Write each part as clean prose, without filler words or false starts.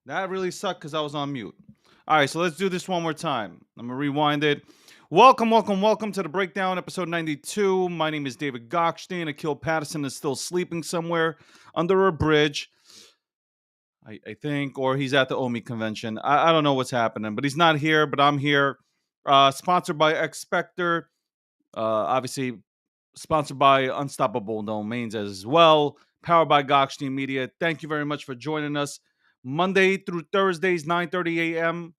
That really sucked because I was on mute. All right, so let's do this one more time. I'm going to rewind it. Welcome to the breakdown, episode 92. My name is David Gokhshtein. Akil Patterson is still sleeping somewhere under a bridge, I think, or he's at the OMI convention. I don't know what's happening, but he's not here, but I'm here. Sponsored by Expector. Obviously, sponsored by Unstoppable Domains as well. Powered by Gokhshtein Media. Thank you very much for joining us. Monday through Thursdays, 9:30 a.m.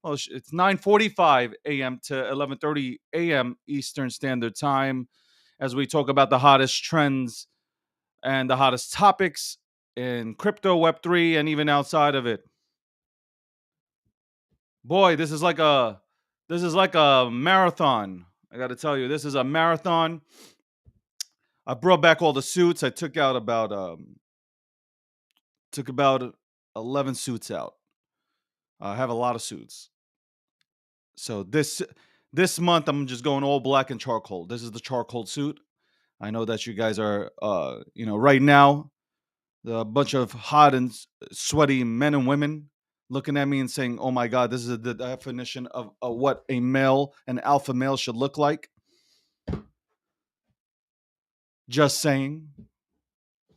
Well, it's 9:45 a.m. to 11:30 a.m. Eastern Standard Time as we talk about the hottest trends and the hottest topics in crypto, Web3, and even outside of it. Boy, this is like a marathon. I got to tell you, this is a marathon. I brought back all the suits. I took about 11 suits out. I have a lot of suits. So this month I'm just going all black and charcoal. This is the charcoal suit. I know that you guys are right now a bunch of hot and sweaty men and women looking at me and saying, "Oh my god, this is the definition of what an alpha male should look like." Just saying.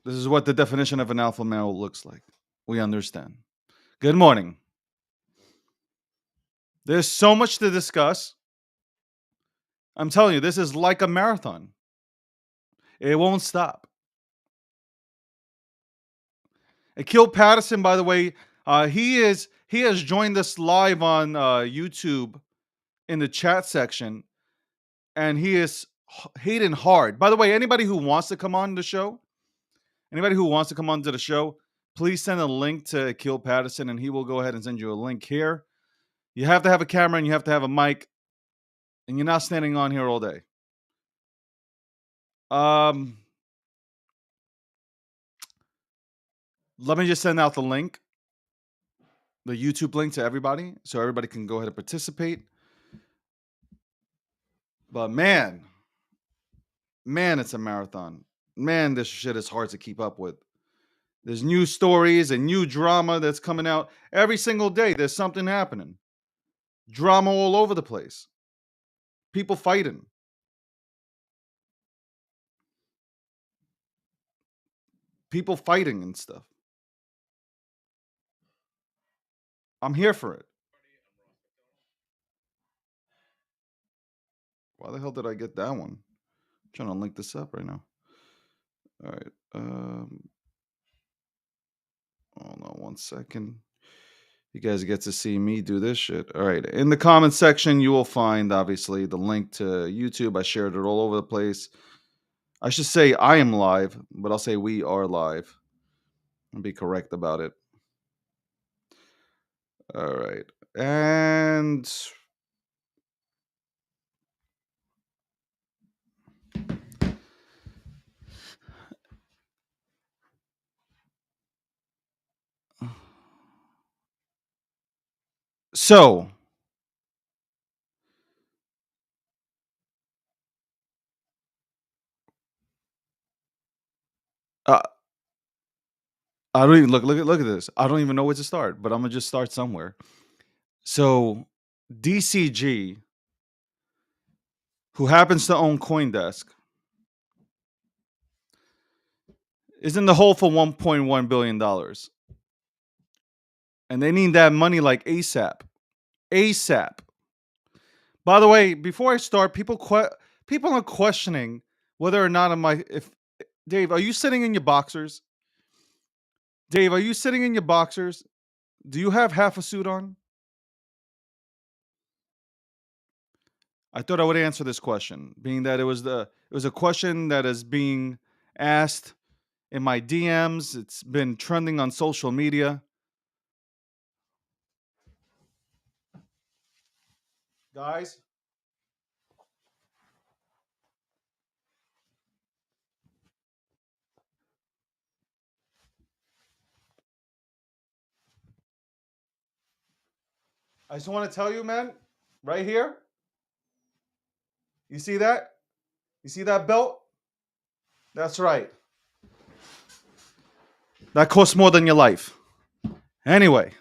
This is what the definition of an alpha male looks like. We understand. Good morning. There's so much to discuss. I'm telling you, this is like a marathon. It won't stop. Akil Patterson, by the way, he has joined us live on YouTube in the chat section, and he is hating hard. By the way, anybody who wants to come on the show, please send a link to Akil Patterson, and he will go ahead and send you a link here. You have to have a camera and you have to have a mic, and you're not standing on here all day. Let me just send out the link, the YouTube link to everybody, so everybody can go ahead and participate. But man, it's a marathon. Man, this shit is hard to keep up with. There's new stories and new drama that's coming out every single day. There's something happening. Drama all over the place. People fighting. People fighting and stuff. I'm here for it. Why the hell did I get that one? I'm trying to link this up right now. All right. Hold on 1 second. You guys get to see me do this shit. All right. In the comment section, you will find, obviously, the link to YouTube. I shared it all over the place. I should say I am live, but I'll say we are live. I'll be correct about it. All right. And so I don't even look at this. I don't even know where to start, but I'm gonna just start somewhere. So DCG, who happens to own CoinDesk, is in the hole for $1.1 billion. And they need that money like ASAP. ASAP. By the way, before I start, people are questioning whether or not if Dave, are you sitting in your boxers? Dave, are you sitting in your boxers? Do you have half a suit on? I thought I would answer this question, being that it was a question that is being asked in my DMs. It's been trending on social media. Guys, I just want to tell you, man, right here. You see that? You see that belt? That's right. That costs more than your life. Anyway,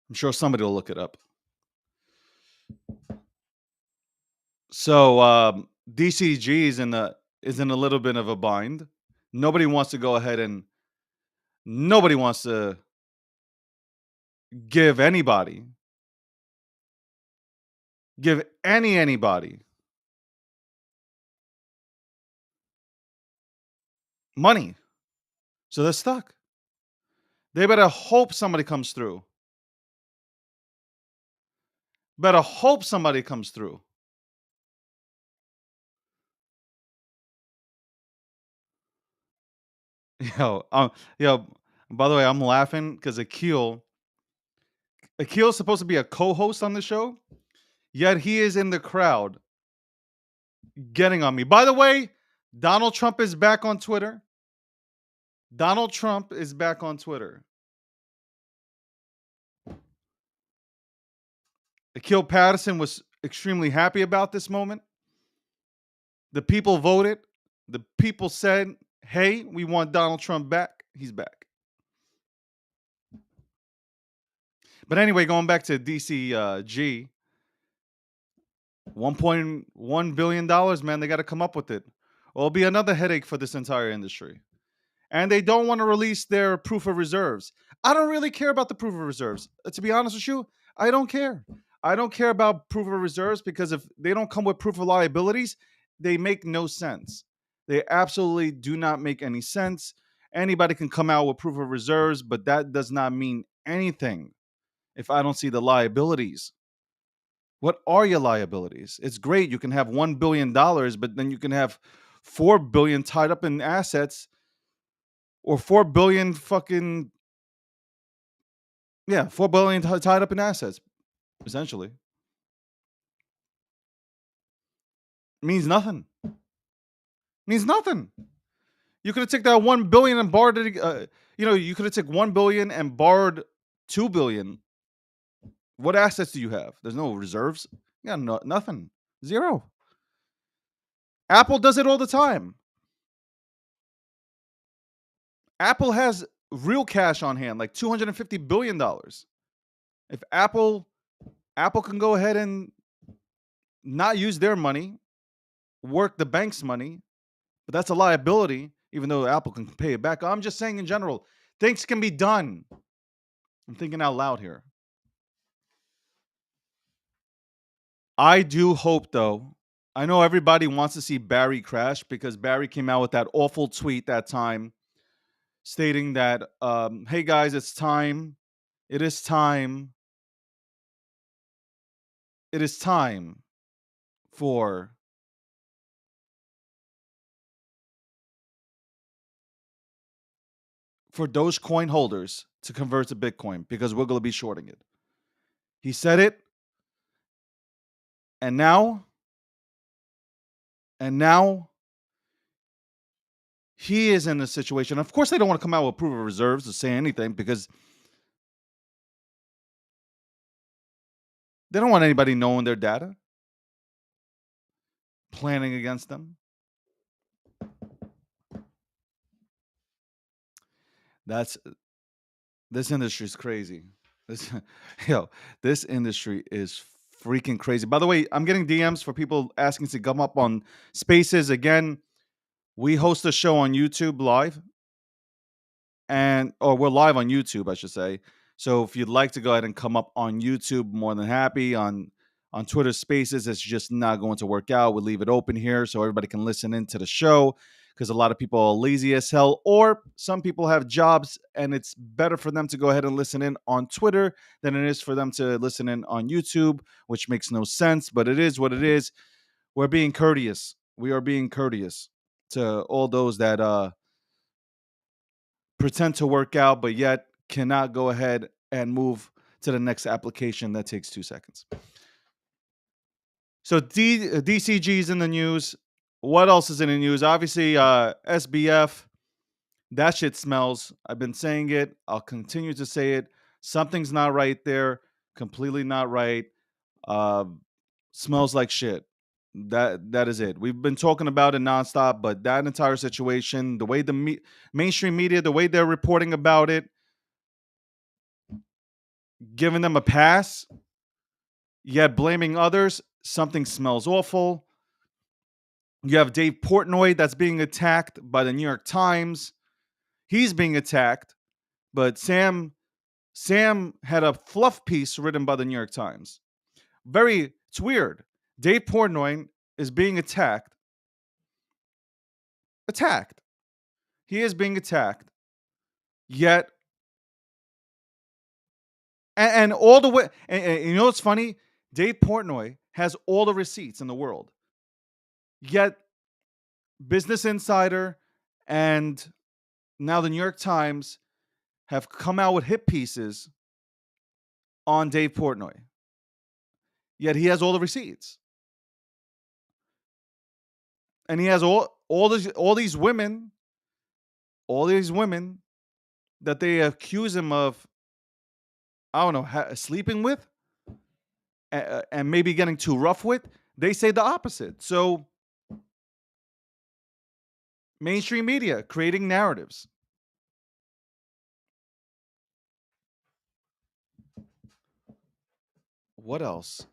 I'm sure somebody will look it up. So DCG is in a little bit of a bind. Nobody wants to go ahead and nobody wants to give anybody, give anybody money. So they're stuck. They better hope somebody comes through. Better hope somebody comes through. Yo, yo. By the way, I'm laughing because Akil's supposed to be a co-host on the show, yet he is in the crowd getting on me. By the way, Donald Trump is back on Twitter. Donald Trump is back on Twitter. Akil Patterson was extremely happy about this moment. The people voted. The people said, "Hey, we want Donald Trump back." He's back. But anyway, going back to DCG, $1.1 billion, man. They got to come up with it. Or it'll be another headache for this entire industry. And they don't want to release their proof of reserves. I don't really care about the proof of reserves. To be honest with you, I don't care. I don't care about proof of reserves because if they don't come with proof of liabilities, they make no sense. They absolutely do not make any sense. Anybody can come out with proof of reserves, but that does not mean anything if I don't see the liabilities. What are your liabilities? It's great. You can have $1 billion, but then you can have 4 billion tied up in assets or 4 billion fucking, yeah, 4 billion tied up in assets, essentially. Means nothing. Means nothing. You could have taken that 1 billion and borrowed it. You could have taken 1 billion and borrowed 2 billion. What assets do you have? There's no reserves. Yeah, no, nothing. Zero. Apple does it all the time. Apple has real cash on hand, like $250 billion. If Apple can go ahead and not use their money, work the bank's money, but that's a liability, even though Apple can pay it back. I'm just saying in general, things can be done. I'm thinking out loud here. I do hope, though. I know everybody wants to see Barry crash because Barry came out with that awful tweet that time stating that, hey guys, it's time. It is time. It is time for Dogecoin holders to convert to Bitcoin because we're going to be shorting it. He said it, and now he is in a situation. Of course, they don't want to come out with proof of reserves to say anything because they don't want anybody knowing their data, planning against them. That's This industry is crazy. This yo, this industry is freaking crazy. By the way, I'm getting DMs for people asking to come up on Spaces again. We host a show on YouTube live, or we're live on YouTube, I should say. So if you'd like to go ahead and come up on YouTube, more than happy. On Twitter Spaces, it's just not going to work out. We leave it open here so everybody can listen into the show because a lot of people are lazy as hell, or some people have jobs and it's better for them to go ahead and listen in on Twitter than it is for them to listen in on YouTube, which makes no sense, but it is what it is. We're being courteous. We are being courteous to all those that pretend to work out, but yet cannot go ahead and move to the next application that takes 2 seconds. So DCG is in the news. What else is in the news? Obviously, SBF. That shit smells. I've been saying it. I'll continue to say it. Something's not right there. Completely not right. Uh, Smells like shit. That is it. We've been talking about it nonstop, but that entire situation, the way the mainstream media, the way they're reporting about it, giving them a pass, yet blaming others. Something smells awful. You have Dave Portnoy that's being attacked by the New York Times. He's being attacked, but Sam had a fluff piece written by the New York Times. It's weird. Dave Portnoy is being attacked. Attacked. He is being attacked. Yet, and all the way, and you know what's funny? Dave Portnoy has all the receipts in the world. Yet, Business Insider and now the New York Times have come out with hit pieces on Dave Portnoy. Yet he has all the receipts. And he has all these women that they accuse him of, I don't know, sleeping with and maybe getting too rough with. They say the opposite. So mainstream media creating narratives. What else?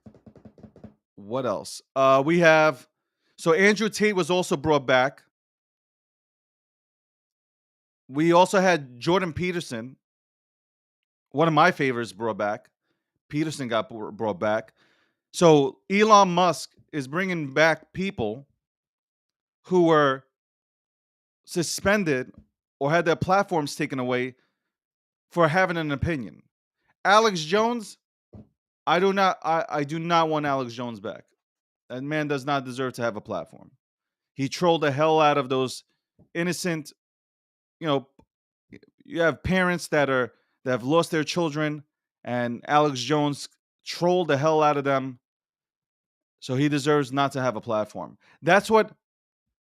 What else? We have, so Andrew Tate was also brought back. We also had Jordan Peterson, one of my favorites, brought back. Peterson got brought back. So Elon Musk is bringing back people who were suspended or had their platforms taken away for having an opinion. Alex Jones, I do not want Alex Jones back. That man does not deserve to have a platform. He trolled the hell out of those innocent, you know, you have parents that have lost their children, and Alex Jones trolled the hell out of them. So he deserves not to have a platform. That's what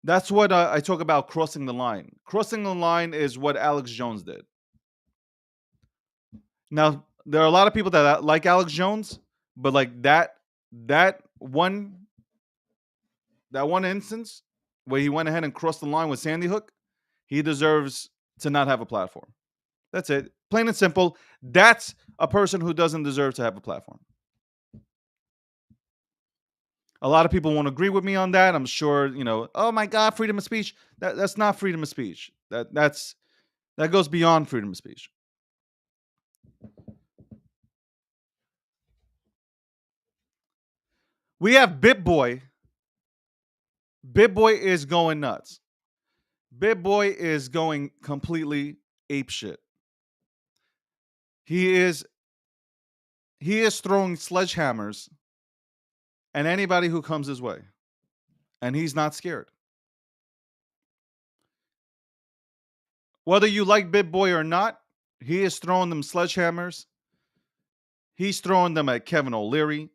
I talk about crossing the line. Crossing the line is what Alex Jones did. Now there are a lot of people that like Alex Jones, but like that one instance where he went ahead and crossed the line with Sandy Hook, he deserves to not have a platform. That's it. Plain and simple. That's a person who doesn't deserve to have a platform. A lot of people won't agree with me on that. I'm sure, oh my God, freedom of speech. That's not freedom of speech. That goes beyond freedom of speech. We have BitBoy. BitBoy is going nuts. BitBoy is going completely apeshit. He is throwing sledgehammers at anybody who comes his way. And he's not scared. Whether you like BitBoy or not, he is throwing them sledgehammers. He's throwing them at Kevin O'Leary.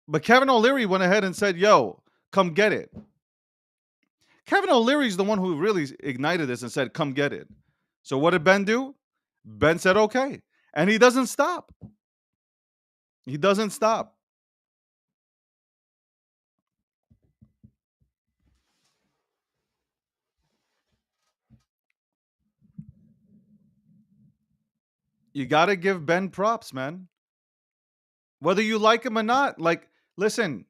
But Kevin O'Leary went ahead and said, yo, come get it. Kevin O'Leary's the one who really ignited this and said, come get it. So what did Ben do? Ben said, okay. And he doesn't stop. He doesn't stop. You got to give Ben props, man. Whether you like him or not, like, listen,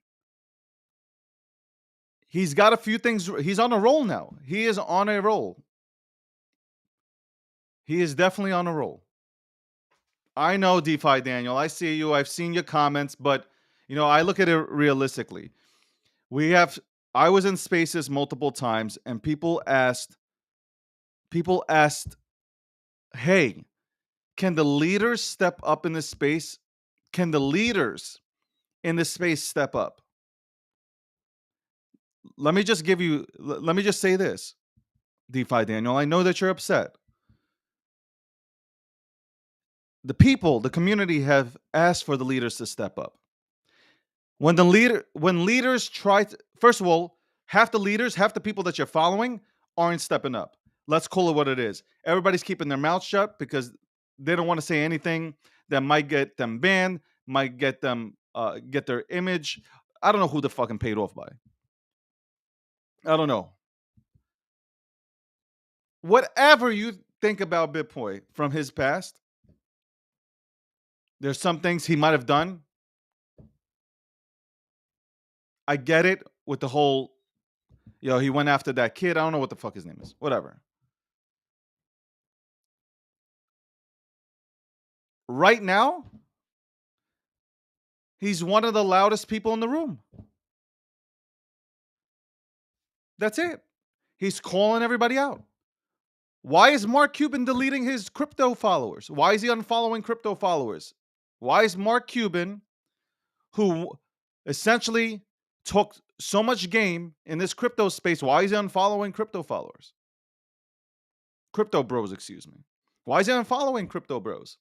he's got a few things. He's on a roll now. He is on a roll. He is definitely on a roll. I know, DeFi Daniel. I see you. I've seen your comments, but I look at it realistically. I was in spaces multiple times, and people asked, hey, can the leaders step up in this space? Can the leaders in this space step up? Let me just say this, DeFi Daniel. I know that you're upset. The community have asked for the leaders to step up. When leaders try to, first of all, half the people that you're following aren't stepping up. Let's call it what it is. Everybody's keeping their mouth shut because they don't want to say anything that might get them banned, might get them get their image. I don't know who they're fucking paid off by. I don't know. Whatever you think about BitBoy from his past, There's some things he might have done. I get it with the whole, he went after that kid. I don't know what the fuck his name is. Whatever. Right now, he's one of the loudest people in the room. That's it. He's calling everybody out. Why is Mark Cuban deleting his crypto followers? Why is he unfollowing crypto followers? Why is Mark Cuban, who essentially took so much game in this crypto space, why is he unfollowing crypto followers? Crypto bros, excuse me. Why is he unfollowing crypto bros?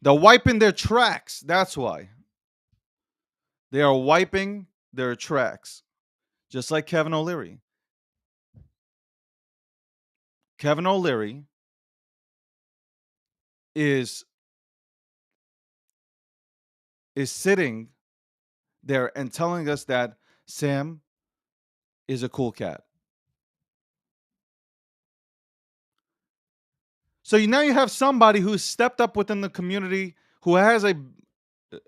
They're wiping their tracks. That's why. They are wiping their tracks. Just like Kevin O'Leary. Kevin O'Leary is sitting there and telling us that Sam is a cool cat. So now you have somebody who's stepped up within the community, who has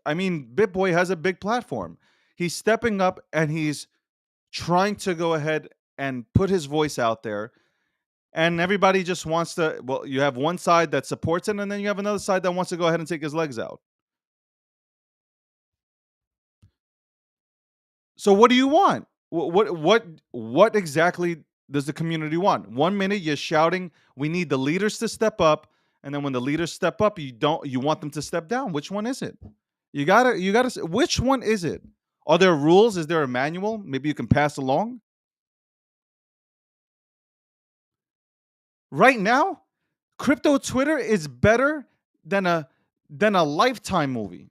BitBoy has a big platform. He's stepping up and he's trying to go ahead and put his voice out there. And everybody just wants to, you have one side that supports it, and then you have another side that wants to go ahead and take his legs out. So what do you want? What exactly does the community want? 1 minute you're shouting, we need the leaders to step up, and then when the leaders step up, you want them to step down. Which one is it? You gotta which one is it? Are there rules? Is there a manual? Maybe you can pass along? Right now, crypto Twitter is better than a Lifetime movie.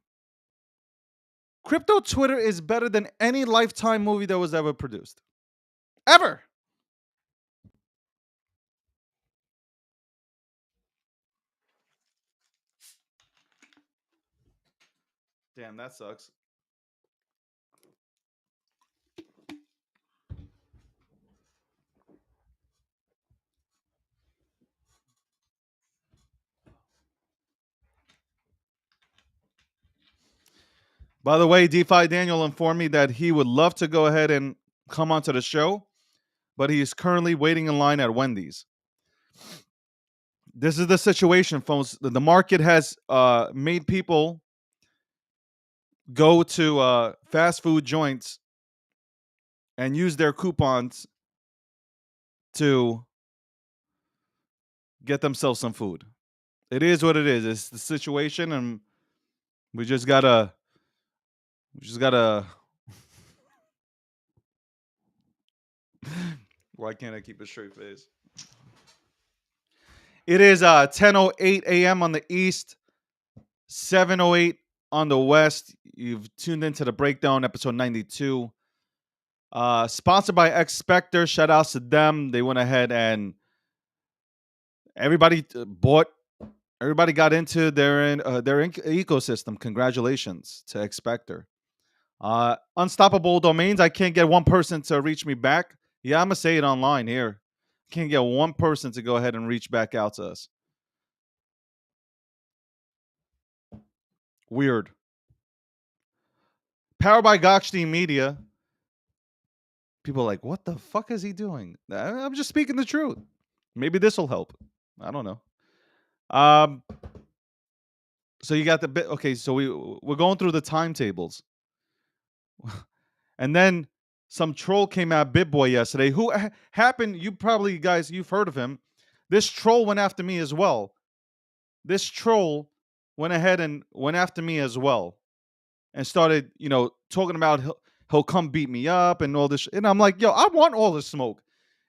Crypto Twitter is better than any Lifetime movie that was ever produced. Ever. Damn, that sucks. By the way, DeFi Daniel informed me that he would love to go ahead and come onto the show, but he is currently waiting in line at Wendy's. This is the situation, folks. The market has made people go to fast food joints and use their coupons to get themselves some food. It is what it is. It's the situation, and we just gotta. Why can't I keep a straight face? It is 10:08 a.m. on the east, 7:08 on the west. You've tuned into the breakdown, episode 92. Sponsored by Expector. Shout outs to them. They went ahead and everybody bought. Everybody got into their ecosystem. Congratulations to Expector. Unstoppable domains. I can't get one person to reach me back. Yeah, I'm gonna say it online here. Can't get one person to go ahead and reach back out to us. Weird. Powered by Gokhshtein Media. People are like, what the fuck is he doing? I'm just speaking the truth. Maybe this will help. I don't know. So you got the bit. Okay, so we're going through the timetables, and then some troll came at BitBoy yesterday. Who happened? You probably guys, you've heard of him. This troll went after me as well. This troll went ahead and went after me as well, and started, talking about he'll come beat me up and all this. And I'm like, yo, I want all the smoke.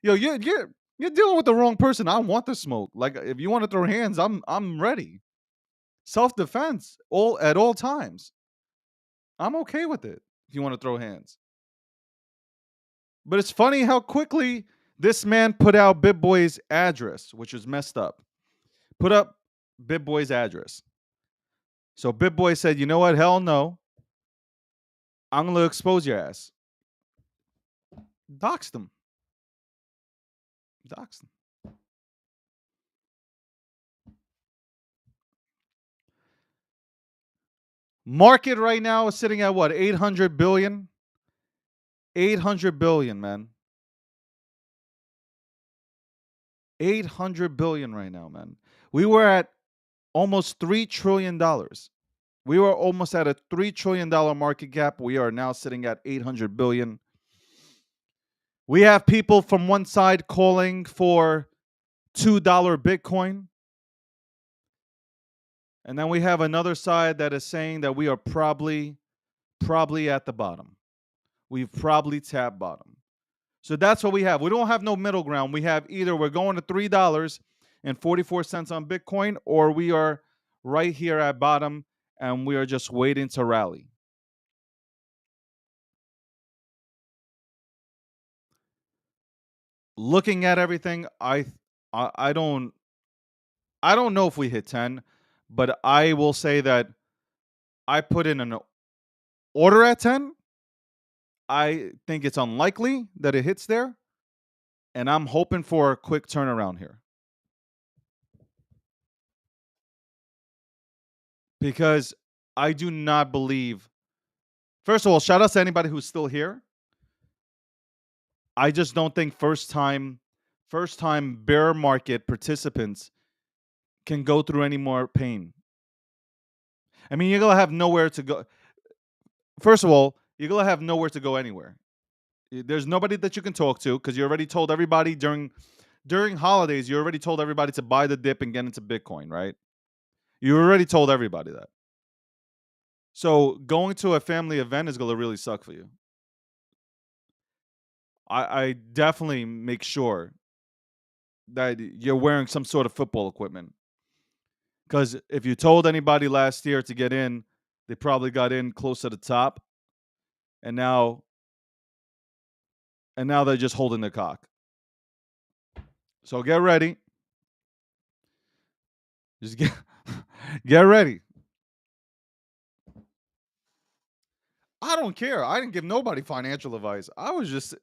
Yo, you're dealing with the wrong person. I want the smoke. Like, if you want to throw hands, I'm ready. Self defense at all times. I'm okay with it if you want to throw hands. But it's funny how quickly this man put out BitBoy's address, which was messed up. Put up BitBoy's address. So BitBoy said, you know what? Hell no. I'm going to expose your ass. Doxed him. Market right now is sitting at what? 800 billion? 800 billion, man. 800 billion right now, man. We were at almost $3 trillion. We were almost at a $3 trillion market cap. We are now sitting at 800 billion. We have people from one side calling for $2 Bitcoin. And then we have another side that is saying that we are probably at the bottom. We've probably tapped bottom. So that's what we have. We don't have no middle ground. We have either we're going to $3.44 on Bitcoin, or we are right here at bottom and we are just waiting to rally. Looking at everything, I don't know if we hit 10, but I will say that I put in an order at 10. I think it's unlikely that it hits there, and I'm hoping for a quick turnaround here. Because I do not believe. First of all, shout out to anybody who's still here. I just don't think first time bear market participants can go through any more pain. I mean, you're gonna have nowhere to go. First of all, you're gonna have nowhere to go anywhere. There's nobody that you can talk to because you already told everybody during holidays. You already told everybody to buy the dip and get into Bitcoin, right? You already told everybody that. So going to a family event is gonna really suck for you. I definitely make sure that you're wearing some sort of football equipment. Because if you told anybody last year to get in, they probably got in close to the top, and now they're just holding their cock. So get ready. Just get ready. I don't care. I didn't give nobody financial advice. I was just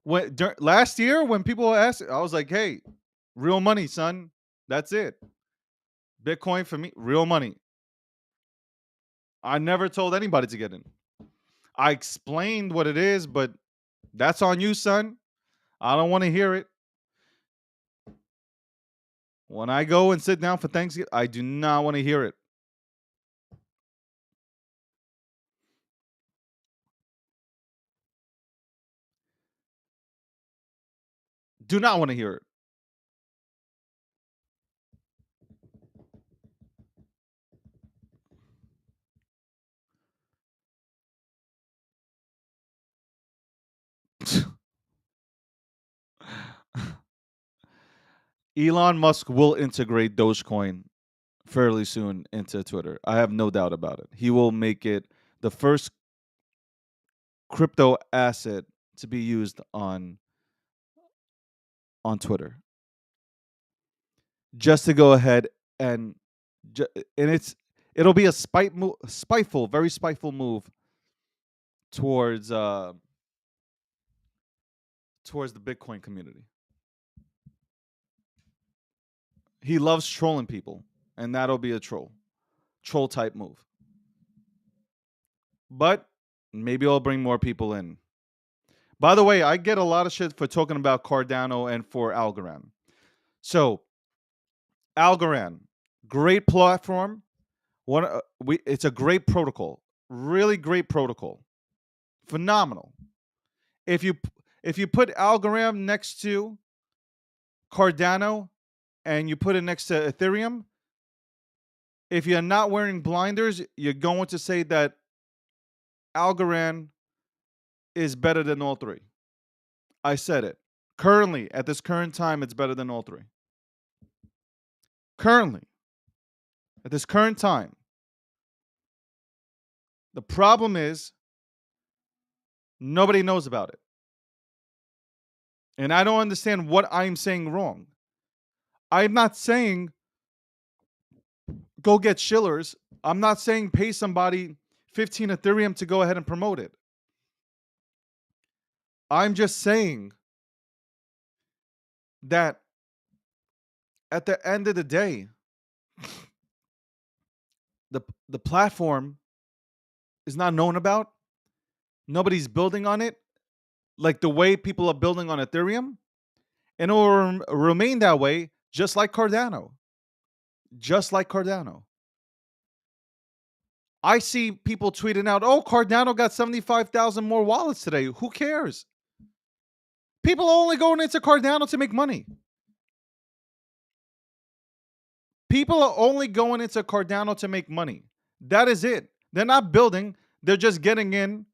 last year when people asked, I was like, "Hey, real money, son. That's it. Bitcoin for me, real money." I never told anybody to get in. I explained what it is, but that's on you, son. I don't want to hear it. When I go and sit down for Thanksgiving, I do not want to hear it. Do not want to hear it. Elon Musk will integrate Dogecoin fairly soon into Twitter. I have no doubt about it. He will make it the first crypto asset to be used on Twitter. Just to go ahead and it'll be a very spiteful move towards the Bitcoin community. He loves trolling people, and that'll be a troll type move. But maybe I'll bring more people in. By the way, I get a lot of shit for talking about Cardano and for Algorand. So, Algorand, great platform. It's a great protocol, really great protocol, phenomenal. If you put Algorand next to Cardano and you put it next to Ethereum, if you're not wearing blinders, you're going to say that Algorand is better than all three. I said it. Currently, at this current time, it's better than all three. Currently, at this current time. The problem is nobody knows about it. And I don't understand what I'm saying wrong. I'm not saying go get shillers. I'm not saying pay somebody 15 Ethereum to go ahead and promote it. I'm just saying that at the end of the day, the platform is not known about. Nobody's building on it like the way people are building on Ethereum. And it will remain that way, just like Cardano. Just like Cardano. I see people tweeting out, oh, Cardano got 75,000 more wallets today. Who cares? People are only going into Cardano to make money. People are only going into Cardano to make money. That is it. They're not building. They're just getting in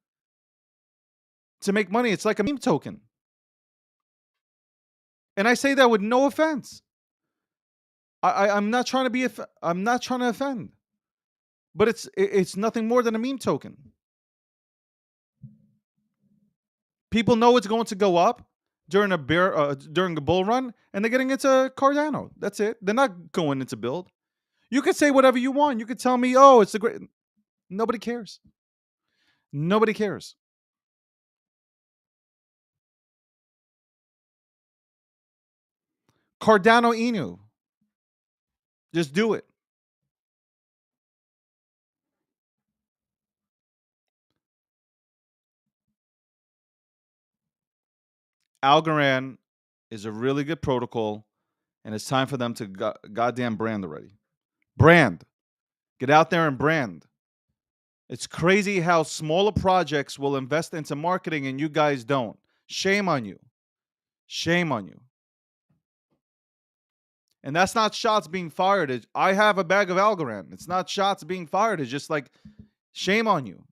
to make money. It's like a meme token. And I say that with no offense. I'm not trying to be. I'm not trying to offend. But it's nothing more than a meme token. People know it's going to go up during a bull run, and they're getting into Cardano. That's it. They're not going into build. You could say whatever you want. You could tell me, oh, it's a great. Nobody cares. Nobody cares. Cardano Inu. Just do it. Algorand is a really good protocol, and it's time for them to goddamn brand already. Brand. Get out there and brand. It's crazy how smaller projects will invest into marketing and you guys don't. Shame on you. Shame on you. And that's not shots being fired. I have a bag of Algorand. It's not shots being fired. It's just like, shame on you.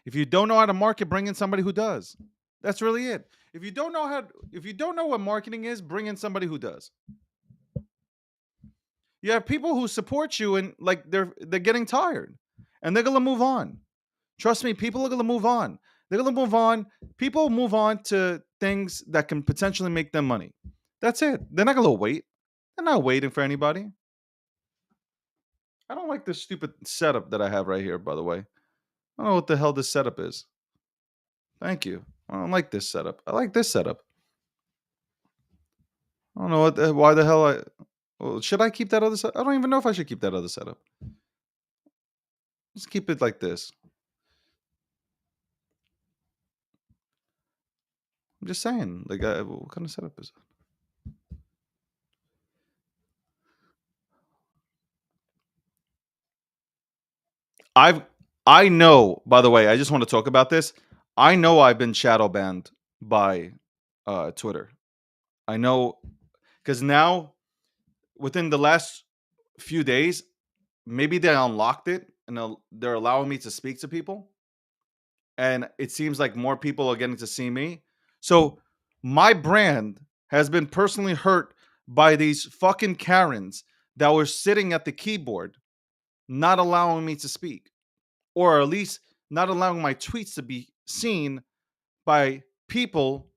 If you don't know how to market, bring in somebody who does. That's really it. If you don't know what marketing is, bring in somebody who does. You have people who support you and like they're getting tired. And they're gonna move on. Trust me, people are gonna move on. They're gonna move on. People move on to things that can potentially make them money. That's it. They're not gonna wait. They're not waiting for anybody. I don't like this stupid setup that I have right here, by the way. I don't know what the hell this setup is. Thank you. I don't like this setup. I like this setup. I don't know why the hell well, should I keep that other setup? I don't even know if I should keep that other setup. Let's keep it like this. I'm just saying, like, what kind of setup is it? I know, by the way, I just want to talk about this. I know I've been shadow banned by Twitter. I know because now within the last few days, maybe they unlocked it and they're allowing me to speak to people. And it seems like more people are getting to see me. So my brand has been personally hurt by these fucking Karens that were sitting at the keyboard, not allowing me to speak, or at least not allowing my tweets to be seen by people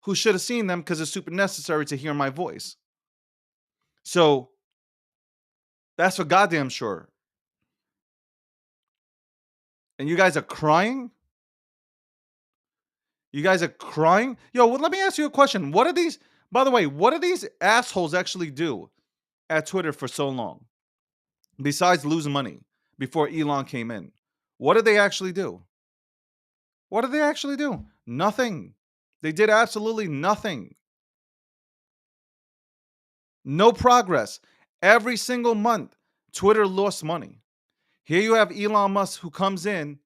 who should have seen them because it's super necessary to hear my voice. So that's for goddamn sure. And you guys are crying? You guys are crying? Yo, well, let me ask you a question. What are these, by the way, what do these assholes actually do at Twitter for so long? Besides lose money before Elon came in. What did they actually do? What did they actually do? Nothing. They did absolutely nothing. No progress. Every single month, Twitter lost money. Here you have Elon Musk who comes in,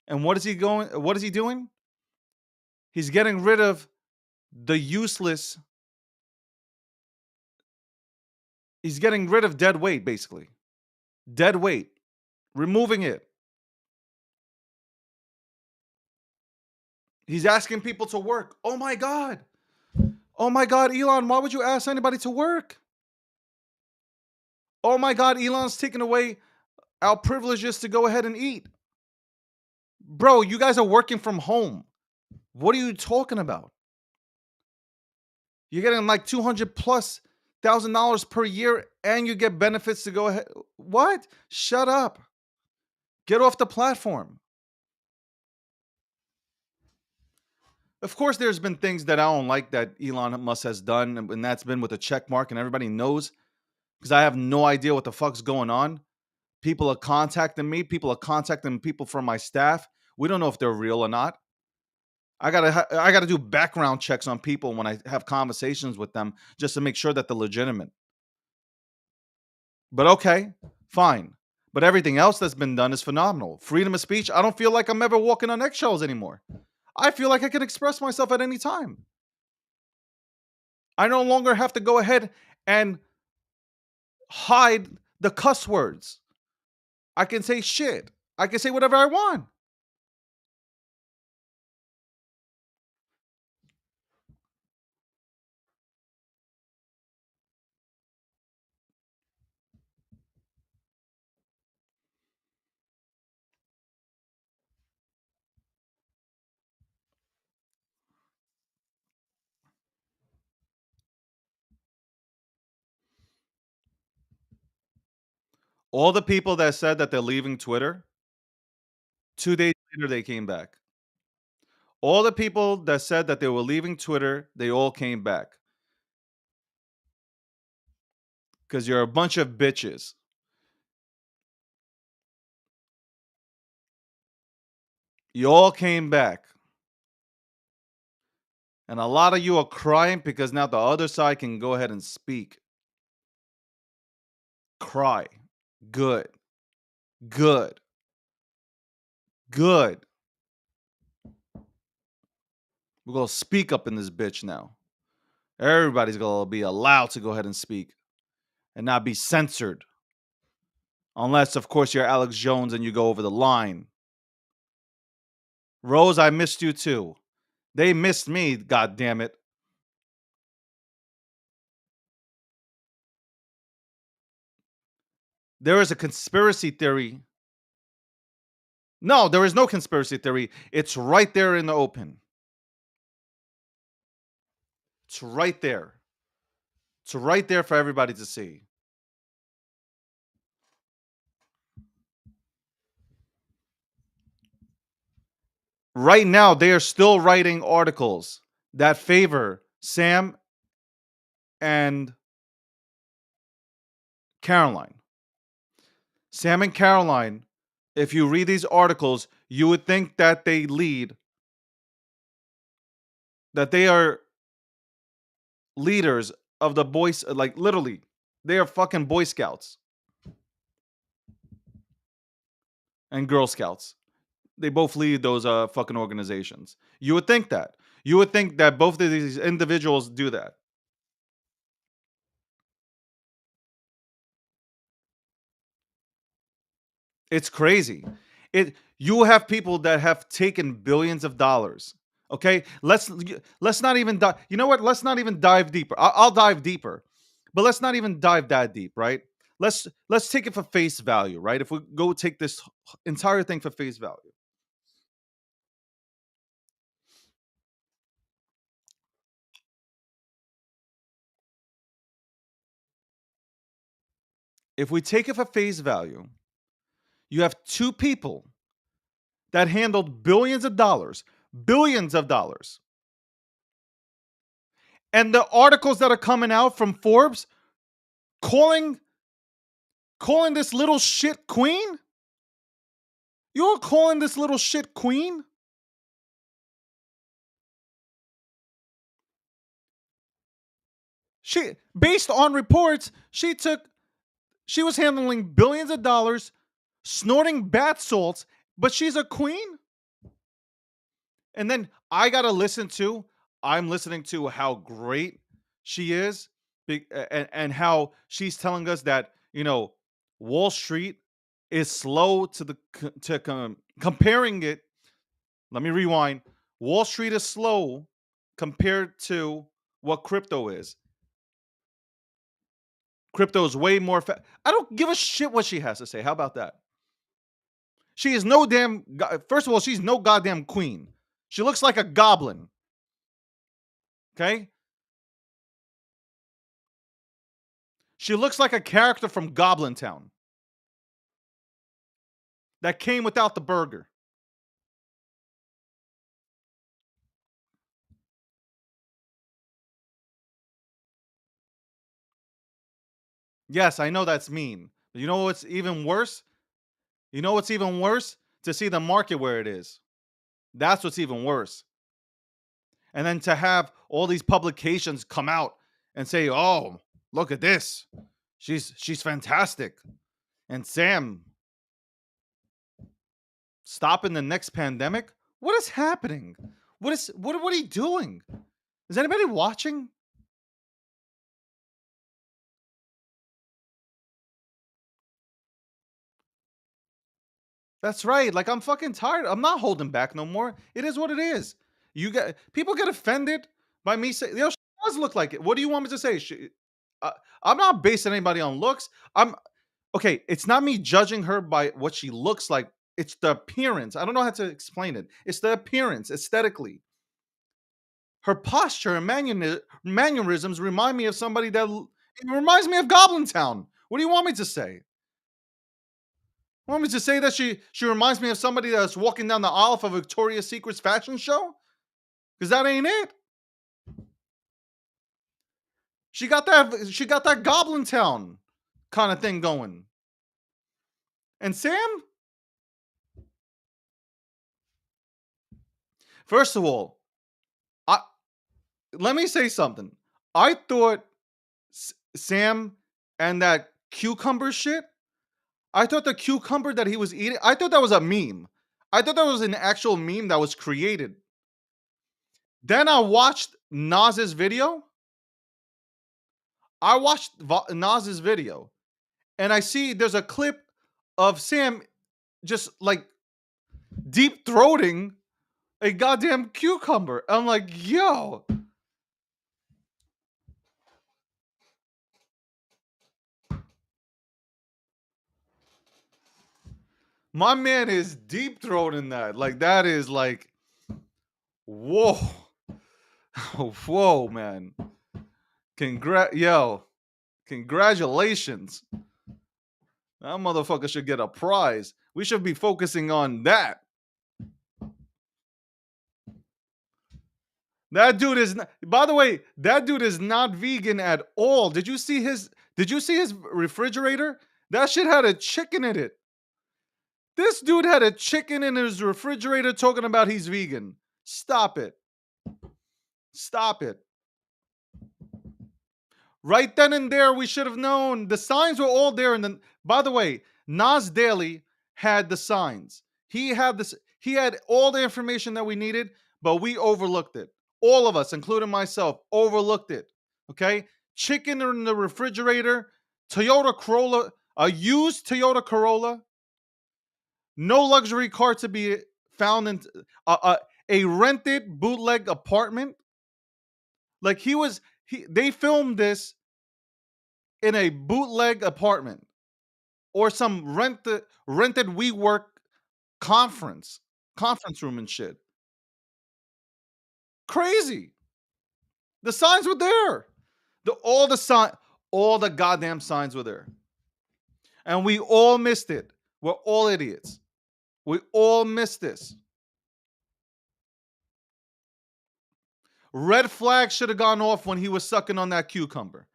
and what is he doing? He's getting rid of the useless. He's getting rid of dead weight, basically. Dead weight. Removing it. He's asking people to work. Oh my God. Oh my God, Elon, why would you ask anybody to work? Oh my God, Elon's taking away our privileges to go ahead and eat. Bro, you guys are working from home. What are you talking about? You're getting like 200 plus $1,000 per year and you get benefits to go ahead. What? Shut up. Get off the platform. Of course, there's been things that I don't like that Elon Musk has done, and that's been with a check mark, and everybody knows because I have no idea what the fuck's going on. People are contacting me. People are contacting people from my staff. We don't know if they're real or not. I gotta do background checks on people when I have conversations with them just to make sure that they're legitimate. But okay, fine. But everything else that's been done is phenomenal. Freedom of speech. I don't feel like I'm ever walking on eggshells anymore. I feel like I can express myself at any time. I no longer have to go ahead and hide the cuss words. I can say shit. I can say whatever I want. All the people that said that they're leaving Twitter, 2 days later they came back. All the people that said that they were leaving Twitter, they all came back. Because you're a bunch of bitches. You all came back. And a lot of you are crying because now the other side can go ahead and speak. Cry. Good. Good. Good. We're going to speak up in this bitch now. Everybody's going to be allowed to go ahead and speak and not be censored. Unless, of course, you're Alex Jones and you go over the line. Rose, I missed you too. They missed me, god damn it. There is a conspiracy theory. No, there is no conspiracy theory. It's right there in the open. It's right there. It's right there for everybody to see. Right now, they are still writing articles that favor Sam and Caroline. Sam and Caroline, if you read these articles, you would think that they lead, that they are leaders of the boys, like literally, they are fucking Boy Scouts and Girl Scouts. They both lead those fucking organizations. You would think that. You would think that both of these individuals do that. It's crazy. You have people that have taken billions of dollars. Okay, let's not even dive. You know what? Let's not even dive deeper. I'll dive deeper, but let's not even dive that deep, right? Let's take it for face value, right? If we go take this entire thing for face value, if we take it for face value, you have two people that handled billions of dollars, and the articles that are coming out from Forbes calling this little shit queen. You're calling this little shit queen? She, based on reports, she was handling billions of dollars, snorting bath salts, but she's a queen? And then I'm listening to how great she is, and how she's telling us that, Wall Street is slow to comparing it. Let me rewind. Wall Street is slow compared to what crypto is. Crypto is way more. I don't give a shit what she has to say. How about that? She is no damn. First of all, she's no goddamn queen. She looks like a goblin. Okay? She looks like a character from Goblin Town that came without the burger. Yes, I know that's mean. But you know what's even worse? You know what's even worse? To see the market where it is. That's what's even worse. And then to have all these publications come out and say, "Oh, look at this. She's fantastic." And Sam stopping the next pandemic? What is happening? What are you doing? Is anybody watching? That's right. Like I'm fucking tired. I'm not holding back no more. It is what it is. You get people get offended by me saying, "Yo, she does look like it." What do you want me to say? Uh, I'm not basing anybody on looks. I'm okay. It's not me judging her by what she looks like. It's the appearance. I don't know how to explain it. It's the appearance aesthetically. Her posture and mannerisms remind me of somebody it reminds me of Goblin Town. What do you want me to say? Want me to say that she reminds me of somebody that's walking down the aisle of a Victoria's Secret's fashion show? Because that ain't it. She got that Goblin Town kind of thing going. And Sam, first of all, I let me say something. I thought Sam and that cucumber shit. I thought the cucumber that he was eating. I thought that was a meme. I thought that was an actual meme that was created. Then I watched Nas's video. I watched Nas's video, and I see there's a clip of Sam just like deep throating a goddamn cucumber. I'm like, yo, my man is deep throating that. Like that is like, whoa, whoa, man. Congratulations. That motherfucker should get a prize. We should be focusing on that. That dude is not, by the way, that dude is not vegan at all. Did you see his refrigerator? That shit had a chicken in it. This dude had a chicken in his refrigerator talking about he's vegan. Stop it. Stop it. Right then and there, we should have known. The signs were all there. And then, by the way, Nas Daily had the signs. He had this. He had all the information that we needed, but we overlooked it. All of us, including myself, overlooked it. Okay, chicken in the refrigerator, Toyota Corolla, a used Toyota Corolla, no luxury car to be found in a rented bootleg apartment. Like they filmed this in a bootleg apartment or some rented WeWork conference room and shit. Crazy. The signs were there. All the goddamn signs were there, and we all missed it. We're all idiots. We all missed this. Red flag should have gone off when he was sucking on that cucumber.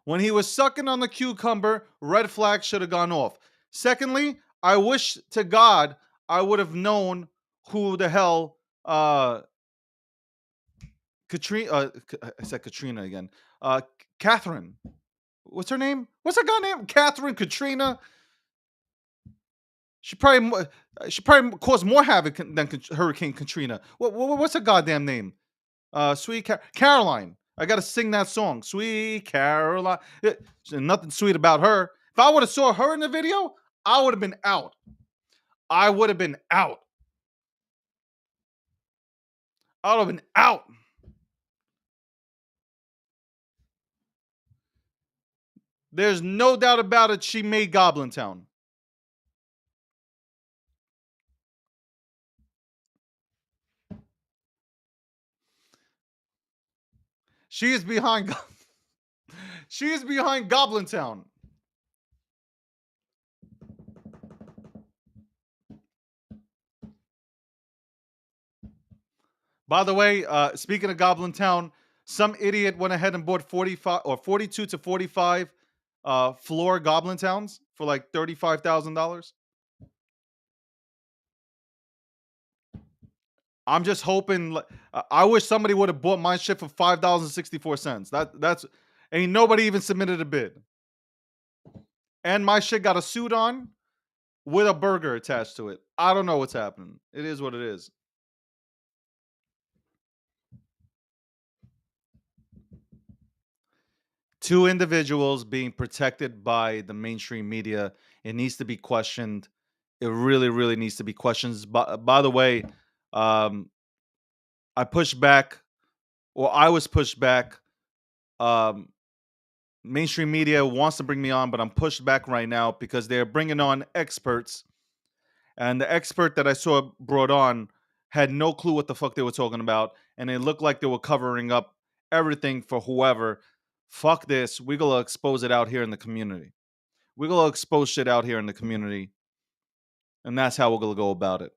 When he was sucking on the cucumber, red flag should have gone off. Secondly, I wish to God I would have known who the hell Katrina. I said Katrina again. Catherine. What's her name? What's her guy name? Catherine Katrina. She probably caused more havoc than Hurricane Katrina. What's her goddamn name? Sweet Caroline. I gotta sing that song, Sweet Caroline. Nothing sweet about her. If I would have saw her in the video, I would have been out. I would have been out. I would have been out. There's no doubt about it. She made Goblin Town. She is behind. She is behind Goblin Town. By the way, speaking of Goblin Town, some idiot went ahead and bought 45 or 42 to 45 floor Goblin Towns for like $35,000. I'm just hoping. I wish somebody would have bought my shit for $5.64. That's ain't nobody even submitted a bid, and my shit got a suit on with a burger attached to it. I don't know what's happening. It is what it is. Two individuals being protected by the mainstream media. It needs to be questioned. It really, really needs to be questioned. By the way, um, I pushed back, or I was pushed back. Um, Mainstream media wants to bring me on, but I'm pushed back right now because they're bringing on experts, and the expert that I saw brought on had no clue what the fuck they were talking about, and it looked like they were covering up everything for whoever. Fuck this. We're gonna expose it out here in the community. We're gonna expose shit out here in the community, and that's how we're gonna go about it.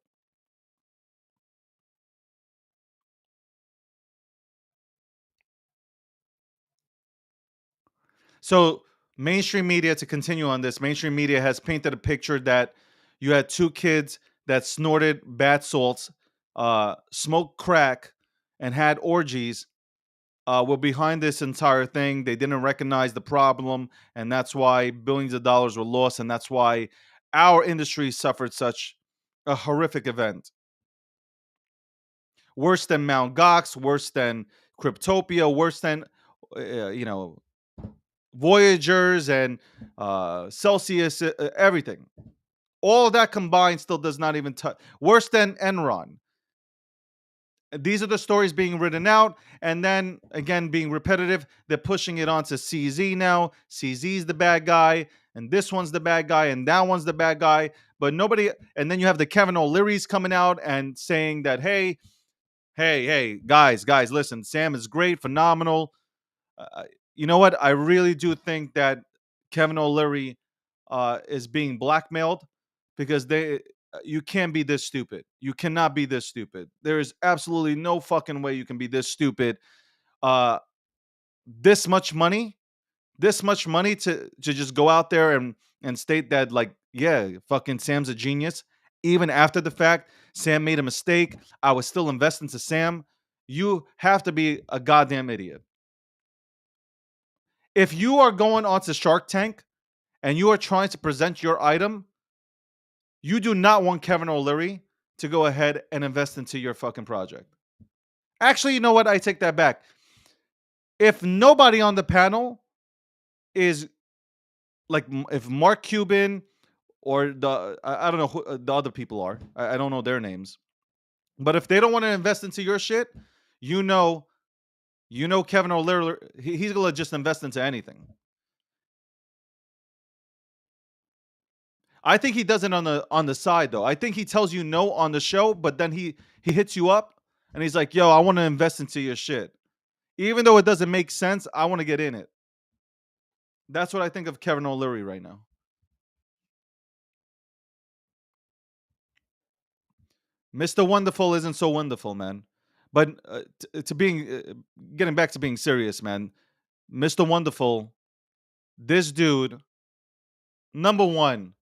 So, mainstream media, to continue on this, mainstream media has painted a picture that you had two kids that snorted bath salts, smoked crack, and had orgies. Were behind this entire thing. They didn't recognize the problem, and that's why billions of dollars were lost, and that's why our industry suffered such a horrific event. Worse than Mount Gox, worse than Cryptopia, worse than you know Voyagers and Celsius, everything. All of that combined still does not even touch. Worse than Enron. These are the stories being written out, and then again being repetitive. They're pushing it onto CZ now. CZ's the bad guy, and this one's the bad guy, and that one's the bad guy. But nobody. And then you have the Kevin O'Leary's coming out and saying that, hey, guys, listen, Sam is great, phenomenal. Uh, you know what? I really do think that Kevin O'Leary is being blackmailed because you can't be this stupid. You cannot be this stupid. There is absolutely no fucking way you can be this stupid. Uh, this much money, this much money to just go out there and state that, like, yeah, fucking Sam's a genius. Even after the fact, Sam made a mistake. I was still investing to Sam. You have to be a goddamn idiot. If you are going onto Shark Tank and you are trying to present your item, you do not want Kevin O'Leary to go ahead and invest into your fucking project. Actually, you know what? I take that back. If nobody on the panel is like, if Mark Cuban or I don't know who the other people are, I don't know their names, but if they don't want to invest into your shit, you know, Kevin O'Leary, he's gonna just invest into anything. I think he does it on the side though. I think he tells you no on the show, but then he hits you up and he's like, "Yo, I want to invest into your shit." Even though it doesn't make sense, I want to get in it. That's what I think of Kevin O'Leary right now. Mr. Wonderful isn't so wonderful, man. But to being getting back to being serious, man. Mr. Wonderful, this dude, number one,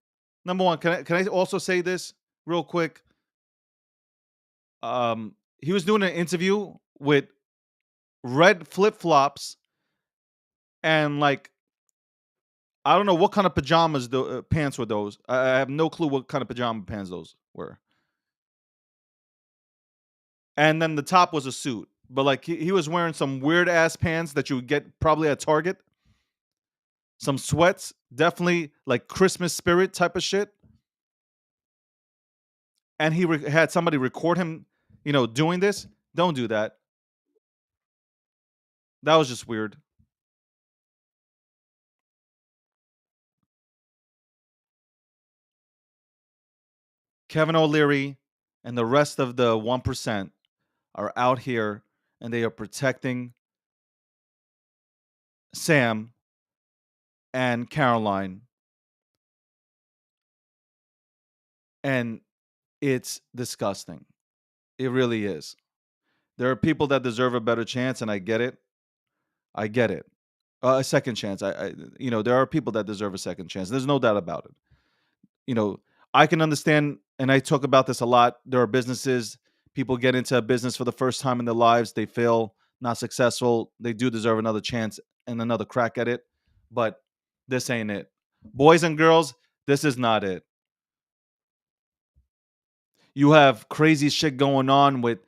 Can I also say this real quick? He was doing an interview with red flip flops and, like, I don't know what kind of pajamas the pants were those. I have no clue what kind of pajama pants those were. And then the top was a suit, but like he was wearing some weird ass pants that you would get probably at Target. Some sweats, definitely like Christmas spirit type of shit. And he had somebody record him, doing this. Don't do that. That was just weird. Kevin O'Leary and the rest of the 1% are out here and they are protecting Sam and Caroline, and it's disgusting. It really is. There are people that deserve a better chance, and I get it. I get it. A second chance. There are people that deserve a second chance. There's no doubt about it. You know, I can understand, and I talk about this a lot. There are businesses. People get into a business for the first time in their lives, they fail, not successful, they do deserve another chance and another crack at it. But this ain't it. Boys and girls, this is not it. You have crazy shit going on with,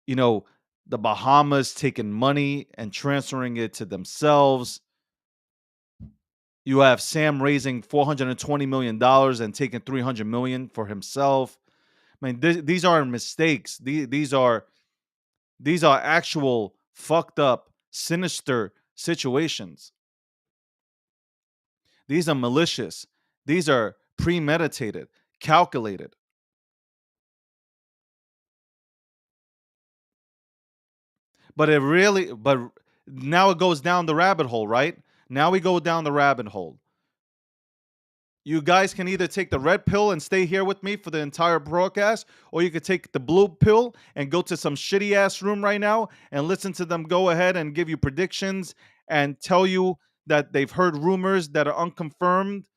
you know, the Bahamas taking money and transferring it to themselves. You have Sam raising $420 million and taking 300 million for himself. I mean, these aren't mistakes. These are actual fucked up, sinister situations. These are malicious. These are premeditated, calculated. But now it goes down the rabbit hole, right? Now we go down the rabbit hole. You guys can either take the red pill and stay here with me for the entire broadcast, or you could take the blue pill and go to some shitty ass room right now and listen to them go ahead and give you predictions and tell you that they've heard rumors that are unconfirmed.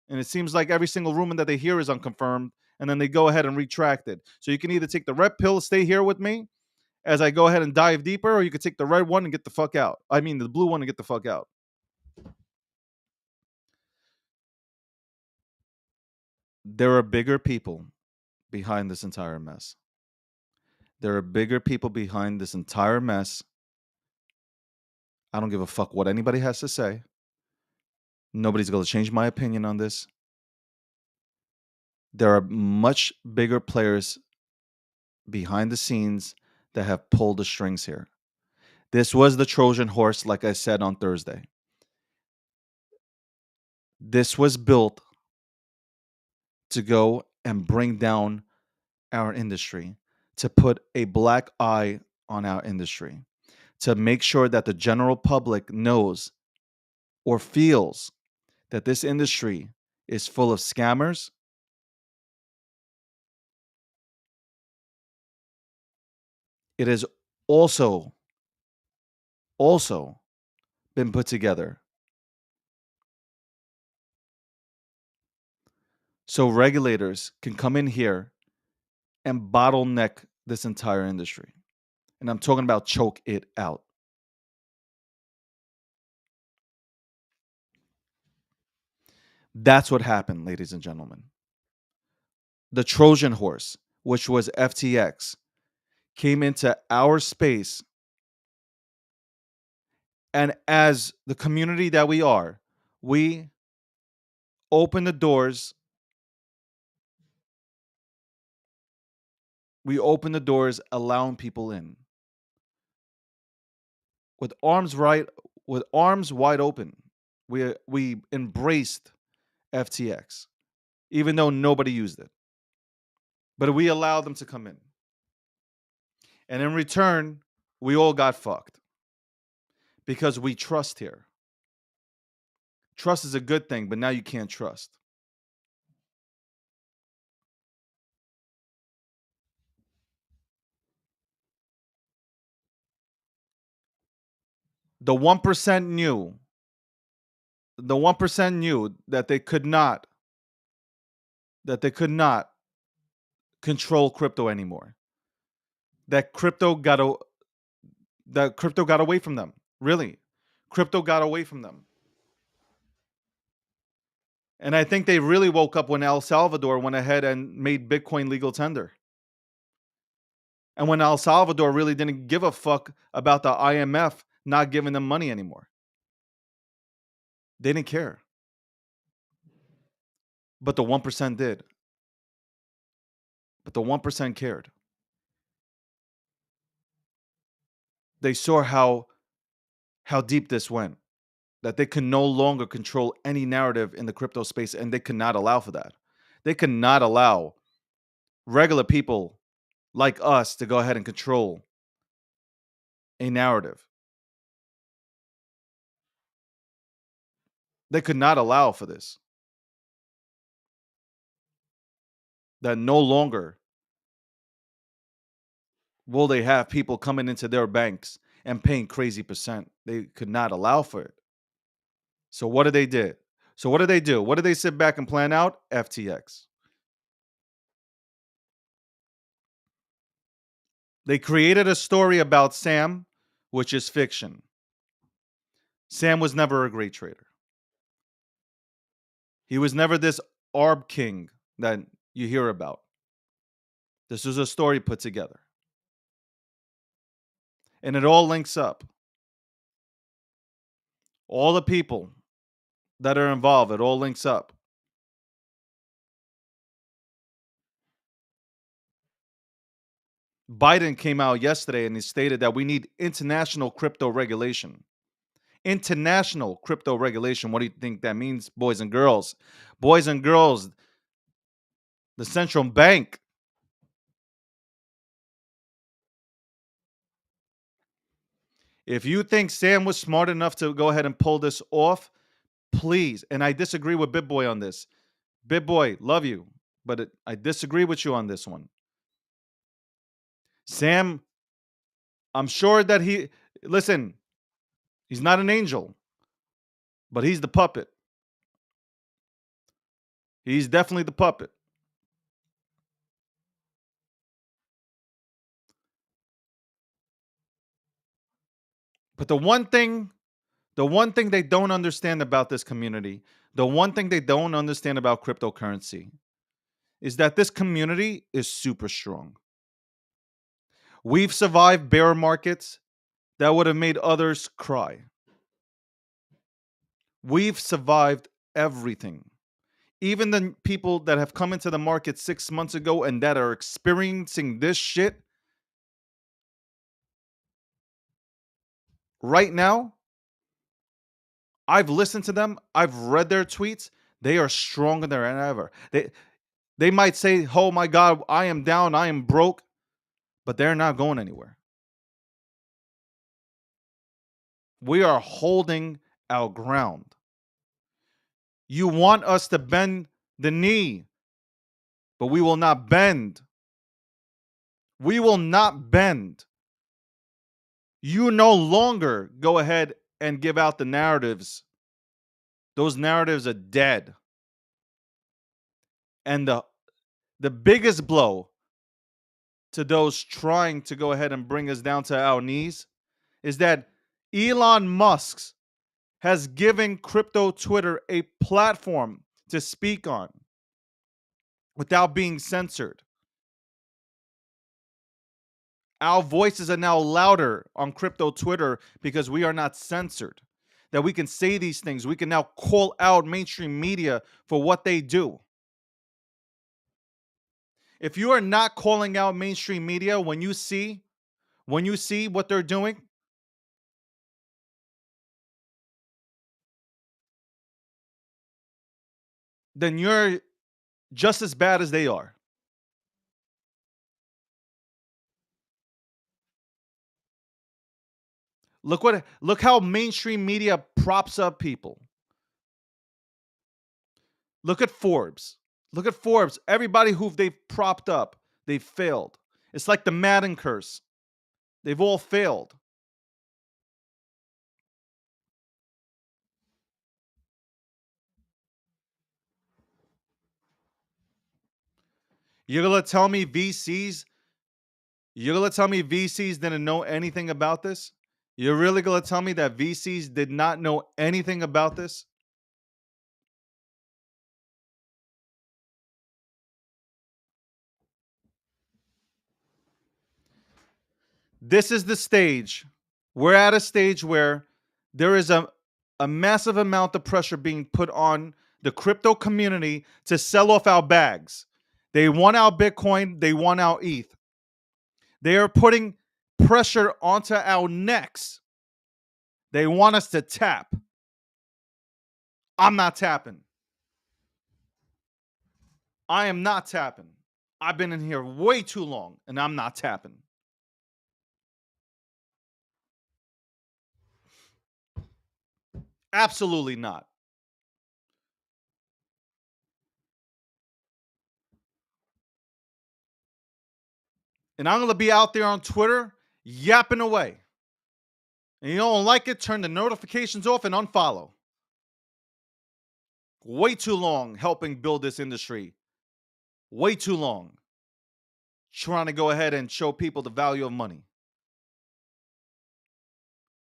And it seems like every single rumor that they hear is unconfirmed. And then they go ahead and retract it. So you can either take the red pill, stay here with me as I go ahead and dive deeper, or you could take the red one and get the fuck out. I mean, the blue one and get the fuck out. There are bigger people behind this entire mess. There are bigger people behind this entire mess. I don't give a fuck what anybody has to say. Nobody's going to change my opinion on this. There are much bigger players behind the scenes that have pulled the strings here. This was the Trojan horse, like I said on Thursday. This was built to go and bring down our industry, to put a black eye on our industry, to make sure that the general public knows or feels that this industry is full of scammers. It has also been put together so regulators can come in here and bottleneck this entire industry. And I'm talking about choke it out. That's what happened, ladies and gentlemen. The Trojan horse, which was FTX, came into our space. And as the community that we are, we open the doors. We open the doors, allowing people in with arms wide open. We embraced FTX, even though nobody used it. But we allowed them to come in. And in return, we all got fucked because we trust here. Trust is a good thing, but now you can't trust. The 1% knew, the 1% knew that they could not control crypto anymore. That crypto got that crypto got away from them. Really. Crypto got away from them. And I think they really woke up when El Salvador went ahead and made Bitcoin legal tender. And when El Salvador really didn't give a fuck about the IMF not giving them money anymore. They didn't care. But the 1% did. But the 1% cared. They saw how deep this went, that they could no longer control any narrative in the crypto space, and they could not allow for that. They could not allow regular people like us to go ahead and control a narrative. They could not allow for this. That no longer will they have people coming into their banks and paying crazy percent. They could not allow for it. So what did they do? So what did they do? What did they sit back and plan out? FTX. They created a story about Sam, which is fiction. Sam was never a great trader. He was never this ARB king that you hear about. This was a story put together. And it all links up. All the people that are involved, it all links up. Biden came out yesterday and he stated that we need international crypto regulation. International crypto regulation. What do you think that means, boys and girls? Boys and girls, the central bank. If you think Sam was smart enough to go ahead and pull this off, please, and I disagree with BitBoy on this. BitBoy, love you, but I disagree with you on this one. Sam, I'm sure that listen, he's not an angel, but he's the puppet. He's definitely the puppet. But the one thing they don't understand about this community, the one thing they don't understand about cryptocurrency is that this community is super strong. We've survived bear markets that would have made others cry. We've survived everything. Even the people that have come into the market 6 months ago and that are experiencing this shit right now, I've listened to them, I've read their tweets. They are stronger than ever. They might say, "Oh my God, I am down, I am broke," but they're not going anywhere. We are holding our ground. You want us to bend the knee, but we will not bend. We will not bend. You no longer go ahead and give out the narratives. Those narratives are dead. And the biggest blow to those trying to go ahead and bring us down to our knees is that Elon Musk has given crypto Twitter a platform to speak on without being censored. Our voices are now louder on crypto Twitter because we are not censored. That we can say these things. We can now call out mainstream media for what they do. If you are not calling out mainstream media when you see what they're doing, then you're just as bad as they are. Look how mainstream media props up people. Look at Forbes. Look at Forbes. Everybody who they've propped up, they've failed. It's like the Madden curse. They've all failed. You're gonna tell me VCs? You're gonna tell me VCs didn't know anything about this? You're really gonna tell me that VCs did not know anything about this? This is the stage. We're at a stage where there is a massive amount of pressure being put on the crypto community to sell off our bags. They want our Bitcoin, they want our ETH. They are putting pressure onto our necks. They want us to tap. I'm not tapping. I am not tapping. I've been in here way too long and I'm not tapping. Absolutely not. And I'm going to be out there on Twitter yapping away. And you don't like it, turn the notifications off and unfollow. Way too long helping build this industry. Way too long. trying to go ahead and show people the value of money.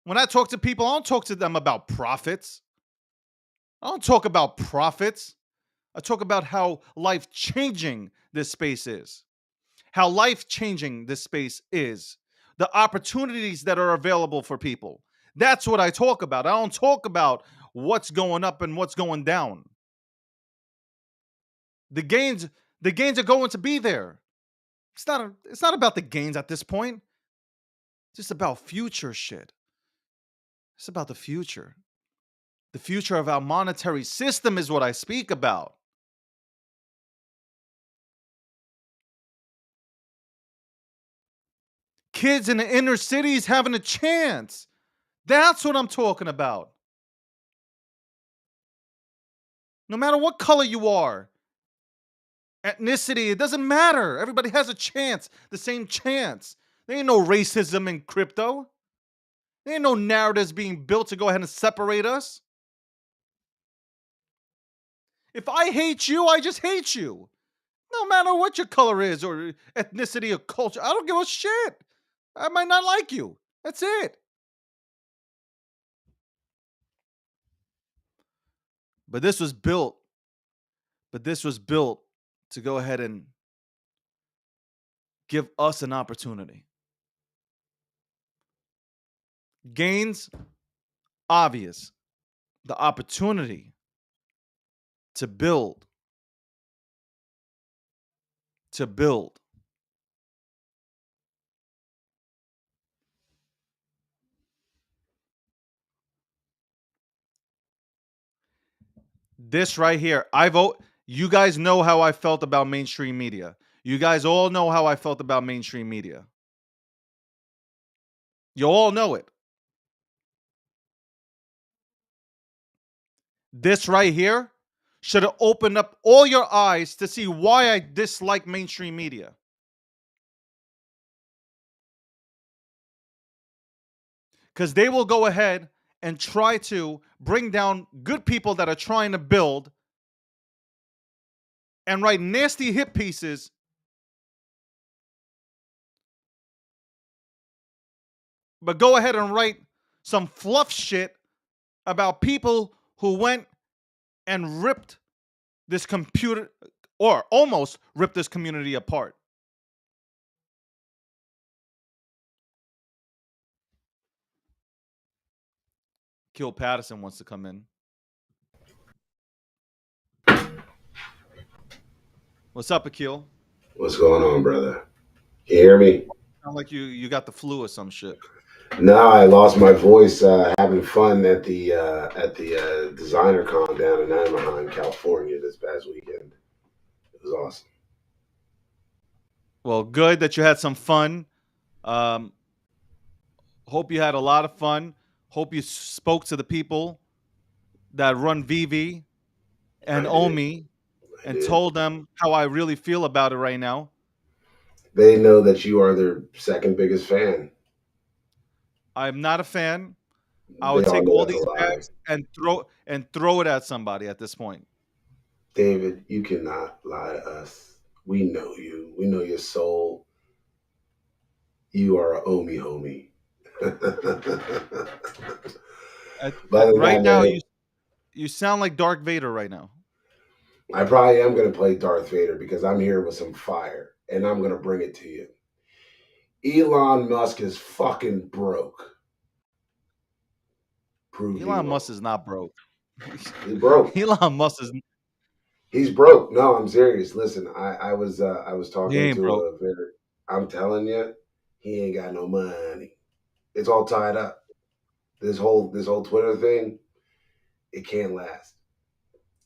When I talk to people, I don't talk to them about profits. I don't talk about profits. I talk about how life-changing this space is. How life-changing this space is. The opportunities that are available for people. That's what I talk about. I don't talk about what's going up and what's going down. The gains are going to be there. It's not about the gains at this point. It's just about future shit. It's about the future. The future of our monetary system is what I speak about. Kids in the inner cities having a chance. That's what I'm talking about. No matter what color you are, ethnicity, it doesn't matter. Everybody has a chance, the same chance. There ain't no racism in crypto. There ain't no narratives being built to go ahead and separate us. If I hate you, I just hate you. No matter what your color is or ethnicity or culture, I don't give a shit. I might not like you. That's it. But this was built to go ahead and give us an opportunity. Gains, obvious. The opportunity to build. This right here, I vote. You guys know how I felt about mainstream media. You guys all know how I felt about mainstream media. You all know it. This right here should have opened up all your eyes to see why I dislike mainstream media. Because they will go ahead and try to bring down good people that are trying to build and write nasty hit pieces but go ahead and write some fluff shit about people who went and ripped this computer or almost ripped this community apart. Akil Patterson wants to come in. What's up, Akil? What's going on, brother? Can you hear me? Sound like you got the flu or some shit. No, I lost my voice having fun at the designer con down in Anaheim, California this past weekend. It was awesome. Well, good that you had some fun. Um, hope you had a lot of fun. Hope you spoke to the people that run VV and I did. Omi I and did. told them how I really feel about it right now. They know that you are their second biggest fan. I'm not a fan. I They would all take know all that's a these lie. bags and throw it at somebody at this point. David, you cannot lie to us. We know you. We know your soul. You are a Omi homie. But other than Right that, now, man, you sound like Dark Vader right now. I probably am going to play Darth Vader because I'm here with some fire and I'm going to bring it to you. Elon Musk is fucking broke. Prove me Elon wrong. Musk is not broke. He's broke. Elon Musk is He's broke. No, I'm serious. Listen, I was he talking ain't to broke. a very. I'm telling you, he ain't got no money. It's all tied up. This whole Twitter thing, it can't last.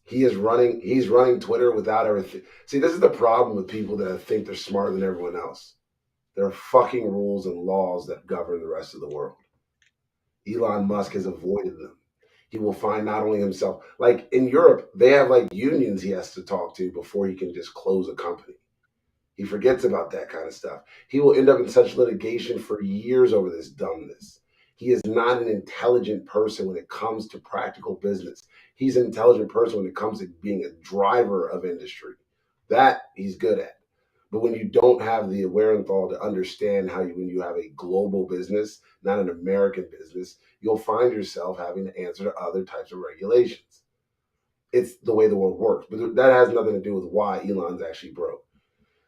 He's running Twitter without everything. See, this is the problem with people that think they're smarter than everyone else. There are fucking rules and laws that govern the rest of the world. Elon Musk has avoided them. He will find not only himself, like in Europe, they have like unions he has to talk to before he can just close a company. He forgets about that kind of stuff. He will end up in such litigation for years over this dumbness. He is not an intelligent person when it comes to practical business. He's an intelligent person when it comes to being a driver of industry. That he's good at. But when you don't have the wherewithal to understand how when you have a global business, not an American business, you'll find yourself having to answer to other types of regulations. It's the way the world works. But that has nothing to do with why Elon's actually broke.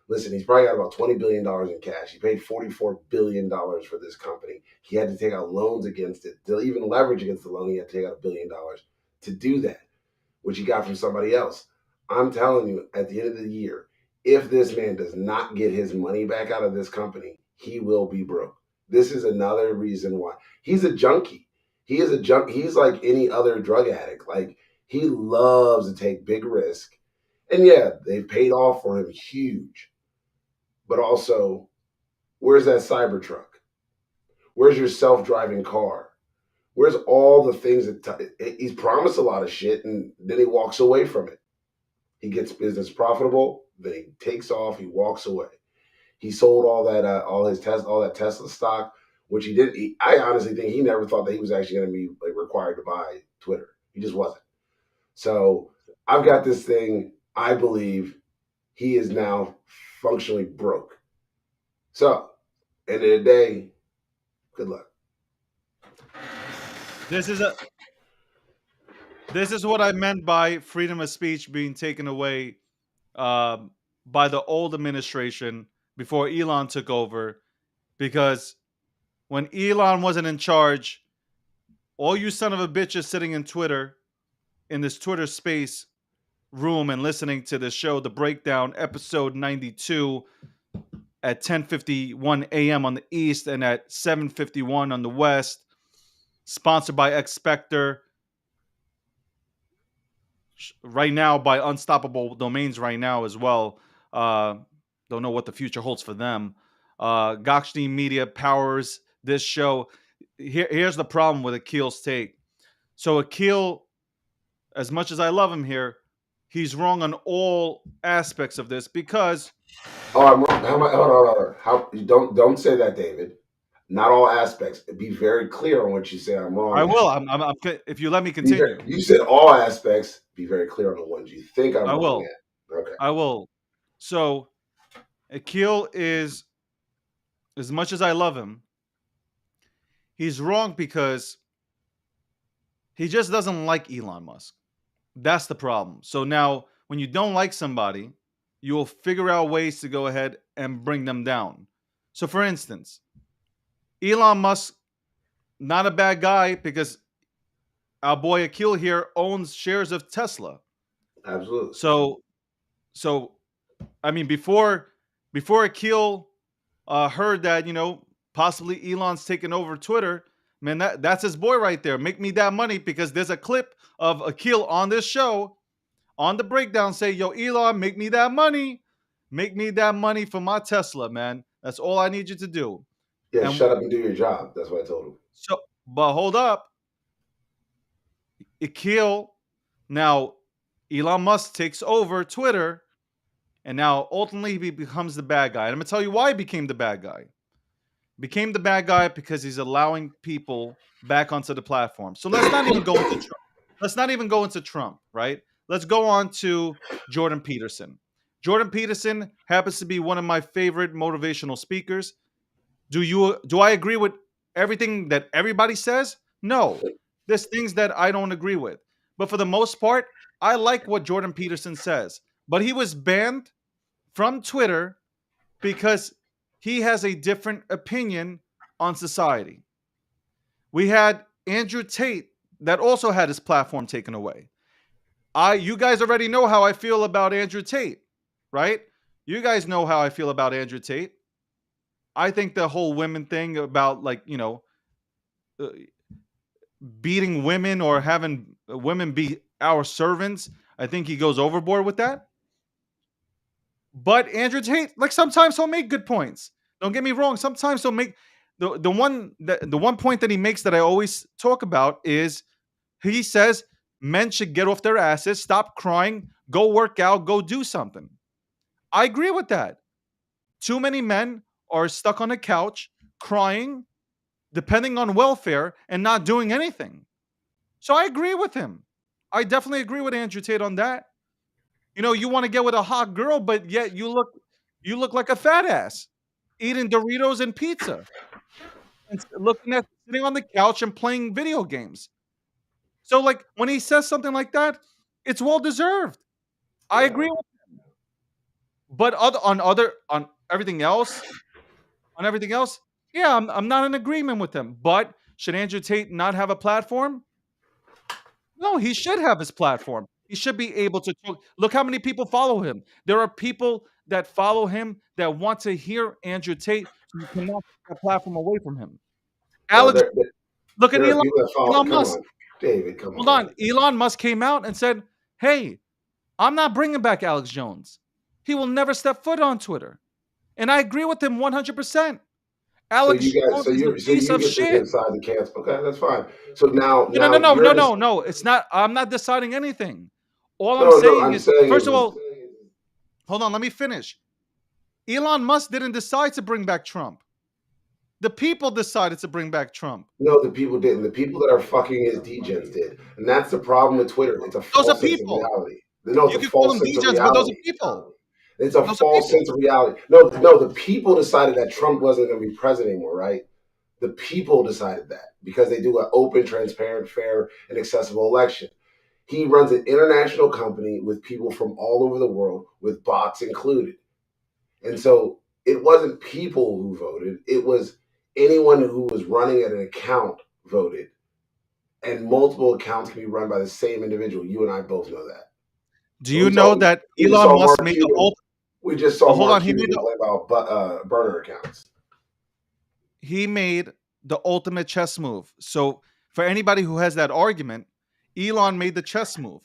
Listen, he's probably got about $20 billion in cash. He paid $44 billion for this company. He had to take out loans against it. To even leverage against the loan, he had to take out $1 billion to do that, which he got from somebody else. I'm telling you, at the end of the year, if this man does not get his money back out of this company, he will be broke. This is another reason why he's a junkie. He is a junkie. He's like any other drug addict. Like, he loves to take big risk. And yeah, they paid off for him huge. But also, where's that Cybertruck? Where's your self-driving car? Where's all the things that he's promised a lot of shit, and then he walks away from it. He gets business profitable, then he takes off, he walks away. He sold all that Tesla stock, which he did. I honestly think he never thought that he was actually going to be like required to buy Twitter. He just wasn't. So I've got this thing. I believe he is now functionally broke. So, end of the day, good luck. This is what I meant by freedom of speech being taken away by the old administration before Elon took over. Because when Elon wasn't in charge, all you son of a bitches sitting in Twitter, in this Twitter space room and listening to this show, The Breakdown, episode 92, at 10:51 a.m. on the East and at 7:51 on the West, sponsored by X Spectre, right now by Unstoppable Domains right now as well. Don't know what the future holds for them. Gokhshtein Media powers this show. Here's the problem with Akil's take. So Akil, as much as I love him here, he's wrong on all aspects of this because Oh, I'm wrong. How am I? Hold on, hold on. How? You don't say that, David. Not all aspects. Be very clear on what you say. I'm I wrong at. will. If you let me continue, You said all aspects. Be very clear on the ones you think I'm I wrong will. at. Okay. I will. So Akil is, as much as I love him, he's wrong because he just doesn't like Elon Musk. That's the problem. So now, when you don't like somebody, you will figure out ways to go ahead and bring them down. So, for instance, Elon Musk, not a bad guy because our boy Akil here owns shares of Tesla. Absolutely. So I mean, before Akil heard that possibly Elon's taking over Twitter, man, that's his boy right there. Make me that money because there's a clip of Akil on this show on the breakdown say, "Yo, Elon, make me that money for my Tesla, man. That's all I need you to do." Yeah. And Shut up and do your job. That's what I told him. so, but hold up, Akil. Now, Elon Musk takes over Twitter, and now ultimately he becomes the bad guy. And I'm gonna tell you why he became the bad guy. Became the bad guy because he's allowing people back onto the platform. So let's not even go into Trump. Let's not even go into Trump, right? Let's go on to Jordan Peterson. Jordan Peterson happens to be one of my favorite motivational speakers. Do I agree with everything that everybody says? No. There's things that I don't agree with. But for the most part, I like what Jordan Peterson says. But he was banned from Twitter because he has a different opinion on society. We had Andrew Tate that also had his platform taken away. You guys already know how I feel about Andrew Tate, right? You guys know how I feel about Andrew Tate. I think the whole women thing about uh, beating women or having women be our servants, I think he goes overboard with that. But Andrew Tate, like sometimes he'll make good points. Don't get me wrong. Sometimes he'll make the one point that he makes that I always talk about is he says men should get off their asses, stop crying, go work out, go do something. I agree with that. Too many men are stuck on a couch crying, depending on welfare and not doing anything. So I agree with him. I definitely agree with Andrew Tate on that. You want to get with a hot girl, but yet you look You look like a fat ass eating Doritos and pizza and sitting on the couch and playing video games. So, like, when he says something like that, it's well deserved. I Yeah. agree with him. But on everything else, yeah, I'm not in agreement with him. But should Andrew Tate not have a platform? No, he should have his platform. He should be able to talk. Look how many people follow him. There are people that follow him that want to hear Andrew Tate, so you cannot take that platform away from him. Well, Alex, look at there are people that follow. Elon Come Musk. on, David. Come Hold on. on. Elon Musk came out and said, "Hey, I'm not bringing back Alex Jones. He will never step foot on Twitter." And I agree with him 100%. So Alex you guys, Jones is a piece you of get to shit. decide the cancel. Okay, that's fine. So now, No, no, no, no, no, you're no, just no. It's not. I'm not deciding anything. All I'm no. saying I'm is, saying first of is all, hold on. Let me finish. Elon Musk didn't decide to bring back Trump. The people decided to bring back Trump. no, the people didn't. The people that are fucking his degens did, and that's the problem with Twitter. It's a Those are false sense of people. reality. No, it's You a can call false them sense of degens, but those are reality. people. It's a Those are false people. sense of reality. No, no, the people decided that Trump wasn't going to be president anymore, right? The people decided that because they do an open, transparent, fair, and accessible election. He runs an international company with people from all over the world, with bots included. And so it wasn't people who voted, it was anyone who was running an account voted. And multiple accounts can be run by the same individual. You and I both know that. Do you know that We just Elon saw Musk Mark made the Cuban. ult? We just saw Hold Mark on, Cuban complain about burner accounts. he made the ultimate chess move. So for anybody who has that argument, Elon made the chess move,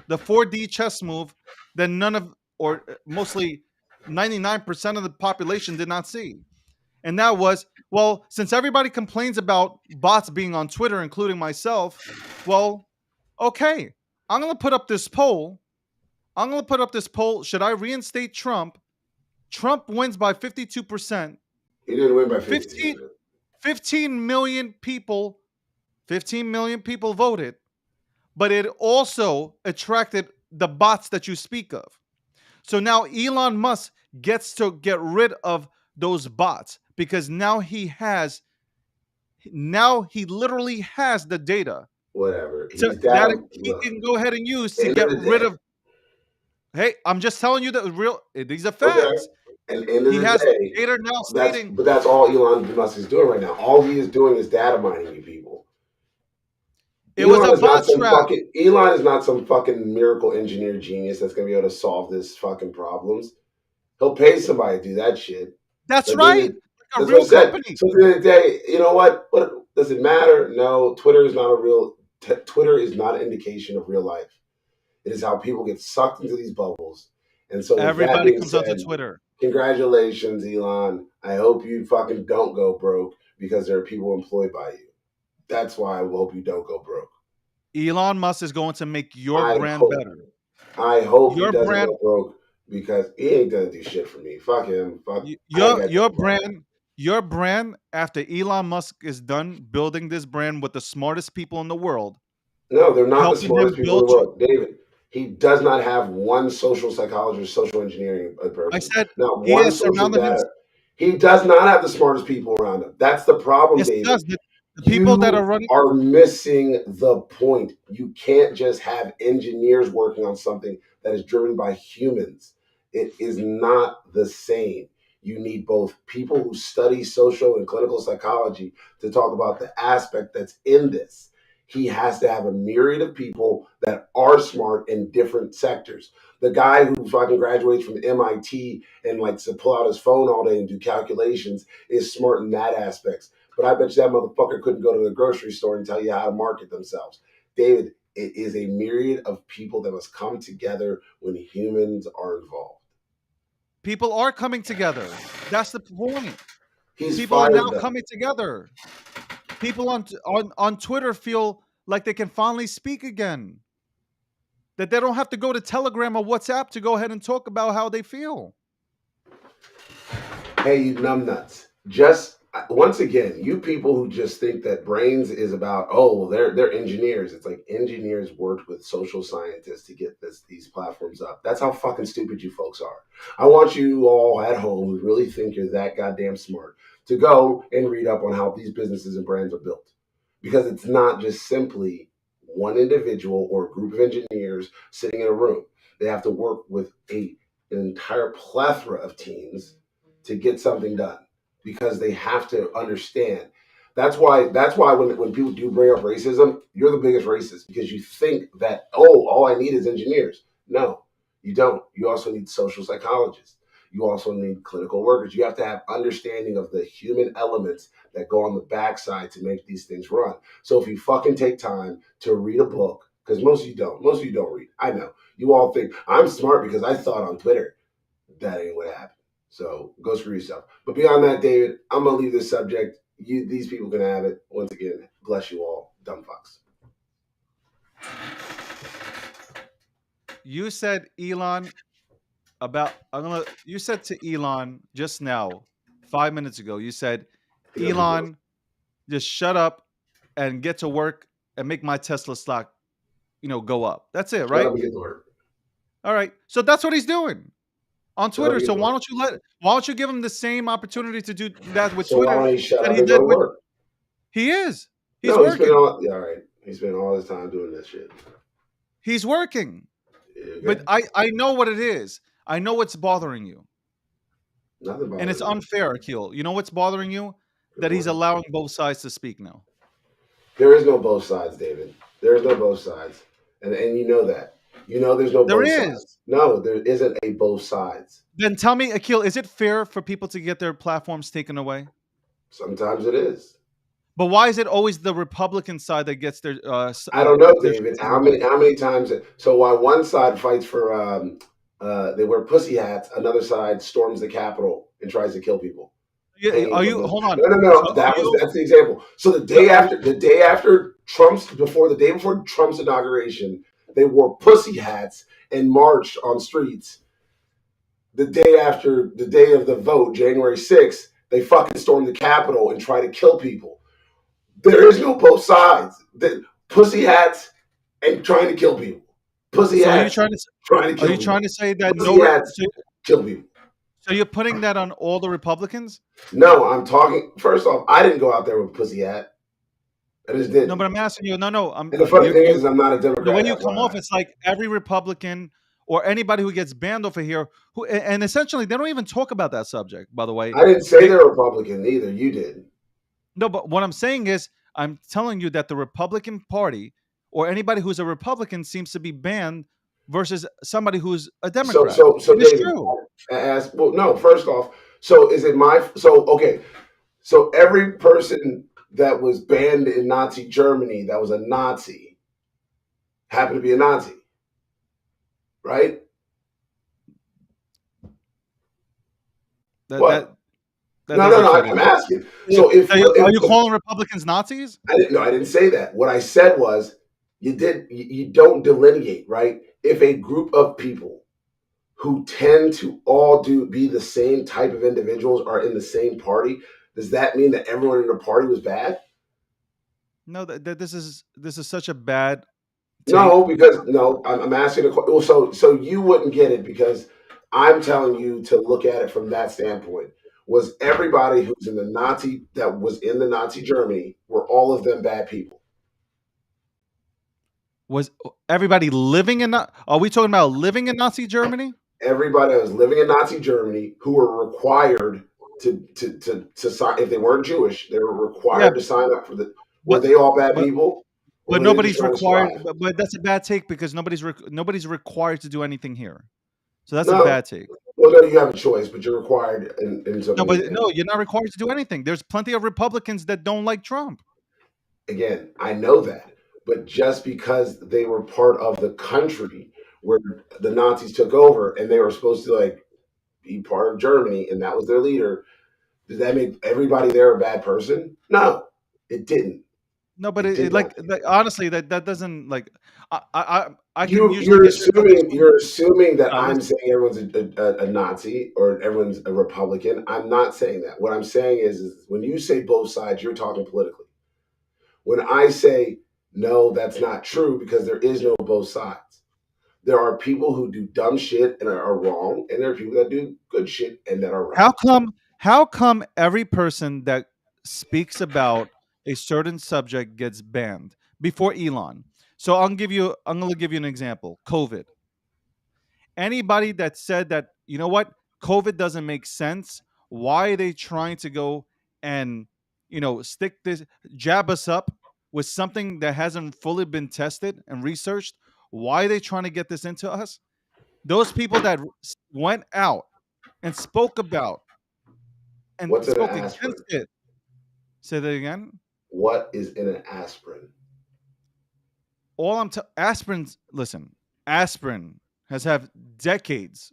the 4D chess move that none of, or mostly 99% of the population did not see. And that was, well, since everybody complains about bots being on Twitter, including myself, well, okay, I'm going to put up this poll. Should I reinstate Trump? Trump wins by 52%. He didn't win by 15, 52%. 15 million people, 15 million people voted, but it also attracted the bots that you speak of. So now Elon Musk gets to get rid of those bots because now he literally has the data Whatever. that he can go ahead and use to End of get the rid day. of. Hey, I'm just telling you these are Okay. facts. And end of He the has day, data now stating that's all Elon Musk is doing right now. All he is doing is data mining you people. it was a bot trap. Elon is not some fucking miracle engineer genius that's gonna be able to solve this fucking problems. He'll pay somebody to do that shit. That's But right. Like a that's what I real said. company. So at the end of the day, you know what? What does it matter? No, Twitter is not Twitter is not an indication of real life. It is how people get sucked into these bubbles. And so with that Everybody being comes onto said, Twitter. congratulations, Elon. I hope you fucking don't go broke because there are people employed by you. That's why I hope you don't go broke. Elon Musk is going to make your I brand hope better. I hope he Your doesn't brand, go broke because he ain't gonna do shit for me. Fuck him. Fuck I your got your brand, your brand. After Elon Musk is done building this brand with the smartest people in the world, No, they're not the helping smartest him people in build the you. world. David, he does not have one social psychologist, social engineering I person, said not he one has social surrounded himself. data. He does not have the smartest people around him. That's the problem, Yes, he David. does. The people that are You running. are missing the point. You can't just have engineers working on something that is driven by humans. It is not the same. You need both people who study social and clinical psychology to talk about the aspect that's in this. He has to have a myriad of people that are smart in different sectors. The guy who fucking graduates from MIT and likes to pull out his phone all day and do calculations is smart in that aspect. But I bet you that motherfucker couldn't go to the grocery store and tell you how to market themselves. David, it is a myriad of people that must come together when humans are involved. People are coming together. That's the point. He's People are now fired them. coming together. People on Twitter feel like they can finally speak again. That they don't have to go to Telegram or WhatsApp to go ahead and talk about how they feel. Hey, you numbnuts. Just once again, you people who just think that brains is about, oh, they're engineers. It's like engineers worked with social scientists to get these platforms up. That's how fucking stupid you folks are. I want you all at home who really think you're that goddamn smart to go and read up on how these businesses and brands are built, because it's not just simply one individual or a group of engineers sitting in a room. They have to work with an entire plethora of teams to get something done, because they have to understand. That's why when people do bring up racism, you're the biggest racist, because you think that, oh, all I need is engineers. No, you don't. You also need social psychologists. You also need clinical workers. You have to have understanding of the human elements that go on the backside to make these things run. So if you fucking take time to read a book, because most of you don't. Most of you don't read. I know. You all think I'm smart because I thought on Twitter. That ain't what happened. So go screw yourself. But beyond that, David, I'm gonna leave this subject. These people can have it. Once again, bless you all, dumb fucks. You said Elon you said to Elon just now, 5 minutes ago, you said, Elon, just shut up and get to work and make my Tesla stock, go up. That's it, Shut right? up and get to work. All right. So that's what he's doing on Shut up Twitter. and get So to why work. don't you give him the same opportunity to do that with So why Twitter don't you shut that up he and go did to with work? he is. He's No, he's spending working. all right. He's spending all his time doing this shit. He's working. Okay? But I know what it is. I know what's bothering you. Nothing And it's bothers me. unfair, Akil. You know what's bothering you? Good That he's morning. allowing both sides to speak now. There is no both sides, David. There is no both sides, and you know that. You know there's no There both is. sides. No, there isn't a both sides. Then tell me, Akil, is it fair for people to get their platforms taken away? Sometimes it is. But why is it always the Republican side that gets their I don't know, their shit David. taken away? How many times? So while one side fights for, they wear pussy hats, another side storms the Capitol and tries to kill people, hanging Are from you the. hold on? No, no, So no. That's the example. So the day after the day before Trump's inauguration, they wore pussy hats and marched on streets. The day after the day of the vote, January 6th, they fucking stormed the Capitol and try to kill people. There is no both sides. The pussy hats and trying to kill people. Pussy so are you hats trying to trying to are kill you people. trying to say that Pussy hats kill people. so you're putting that on all the Republicans? No, I'm talking. First off, I didn't go out there with a pussy hat. I just No, didn't. but I'm asking you. No. And the funny thing is, I'm not a The way Democrat. you come off, FYI. it's like every Republican or anybody who gets banned over here, and essentially they don't even talk about that subject. By the way, I didn't say they they're Republican either. You did. no. But what I'm saying is, I'm telling you that the Republican Party or anybody who's a Republican seems to be banned versus somebody who's a Democrat. So And it's David, true. ask. Well, no. First off, so is it my? So okay. So every person that was banned in Nazi Germany that was a Nazi happened to be a Nazi, right? That What? that that No, no, doesn't no. fit I'm in. asking. Yeah. So if, Are you if calling Republicans Nazis? I didn't, no, I didn't say that. What I said was you don't delineate, right? If a group of people who tend to all be the same type of individuals are in the same party, does that mean that everyone in the party was bad? No, that this is such a bad No, take. because no, I'm asking a question. Well, so you wouldn't get it because I'm telling you to look at it from that standpoint. Was everybody who's in the Nazi that was in the Nazi Germany, were all of them bad people? Was everybody living in? Are we talking about living in Nazi Germany? Everybody that was living in Nazi Germany who were required to sign, if they weren't Jewish, they were Yeah, required to sign up for the. Were but they all bad but people, or but were they just nobody's trying to required. survive? But that's a bad take because nobody's required to do anything here. So that's a No, bad take. well, no, you have a choice, but you're required in No, something. but no, you're not required to do anything. There's plenty of Republicans that don't like Trump. Again, I know that, but just because they were part of the country where the Nazis took over and they were supposed to like be part of Germany and that was their leader, does that make everybody there a bad person? No, it didn't. No, but It did not change. honestly, that doesn't like I can You usually get your numbers from. you're assuming that No, I'm listen. saying everyone's a Nazi or everyone's a Republican. I'm not saying that. What I'm saying is when you say both sides, you're talking politically. When I say no, that's not true because there is no both sides. There are people who do dumb shit and are wrong, and there are people that do good shit and that are right. How come every person that speaks about a certain subject gets banned before Elon? So I'm gonna give you an example. COVID. Anybody that said that, you know what, COVID doesn't make sense, why are they trying to go and, stick this, jab us up with something that hasn't fully been tested and researched? Why are they trying to get this into us? Those people that went out and spoke about and What's in an spoke against aspirin? it. Say that again. What is in an aspirin? Aspirin's, listen, aspirin has had decades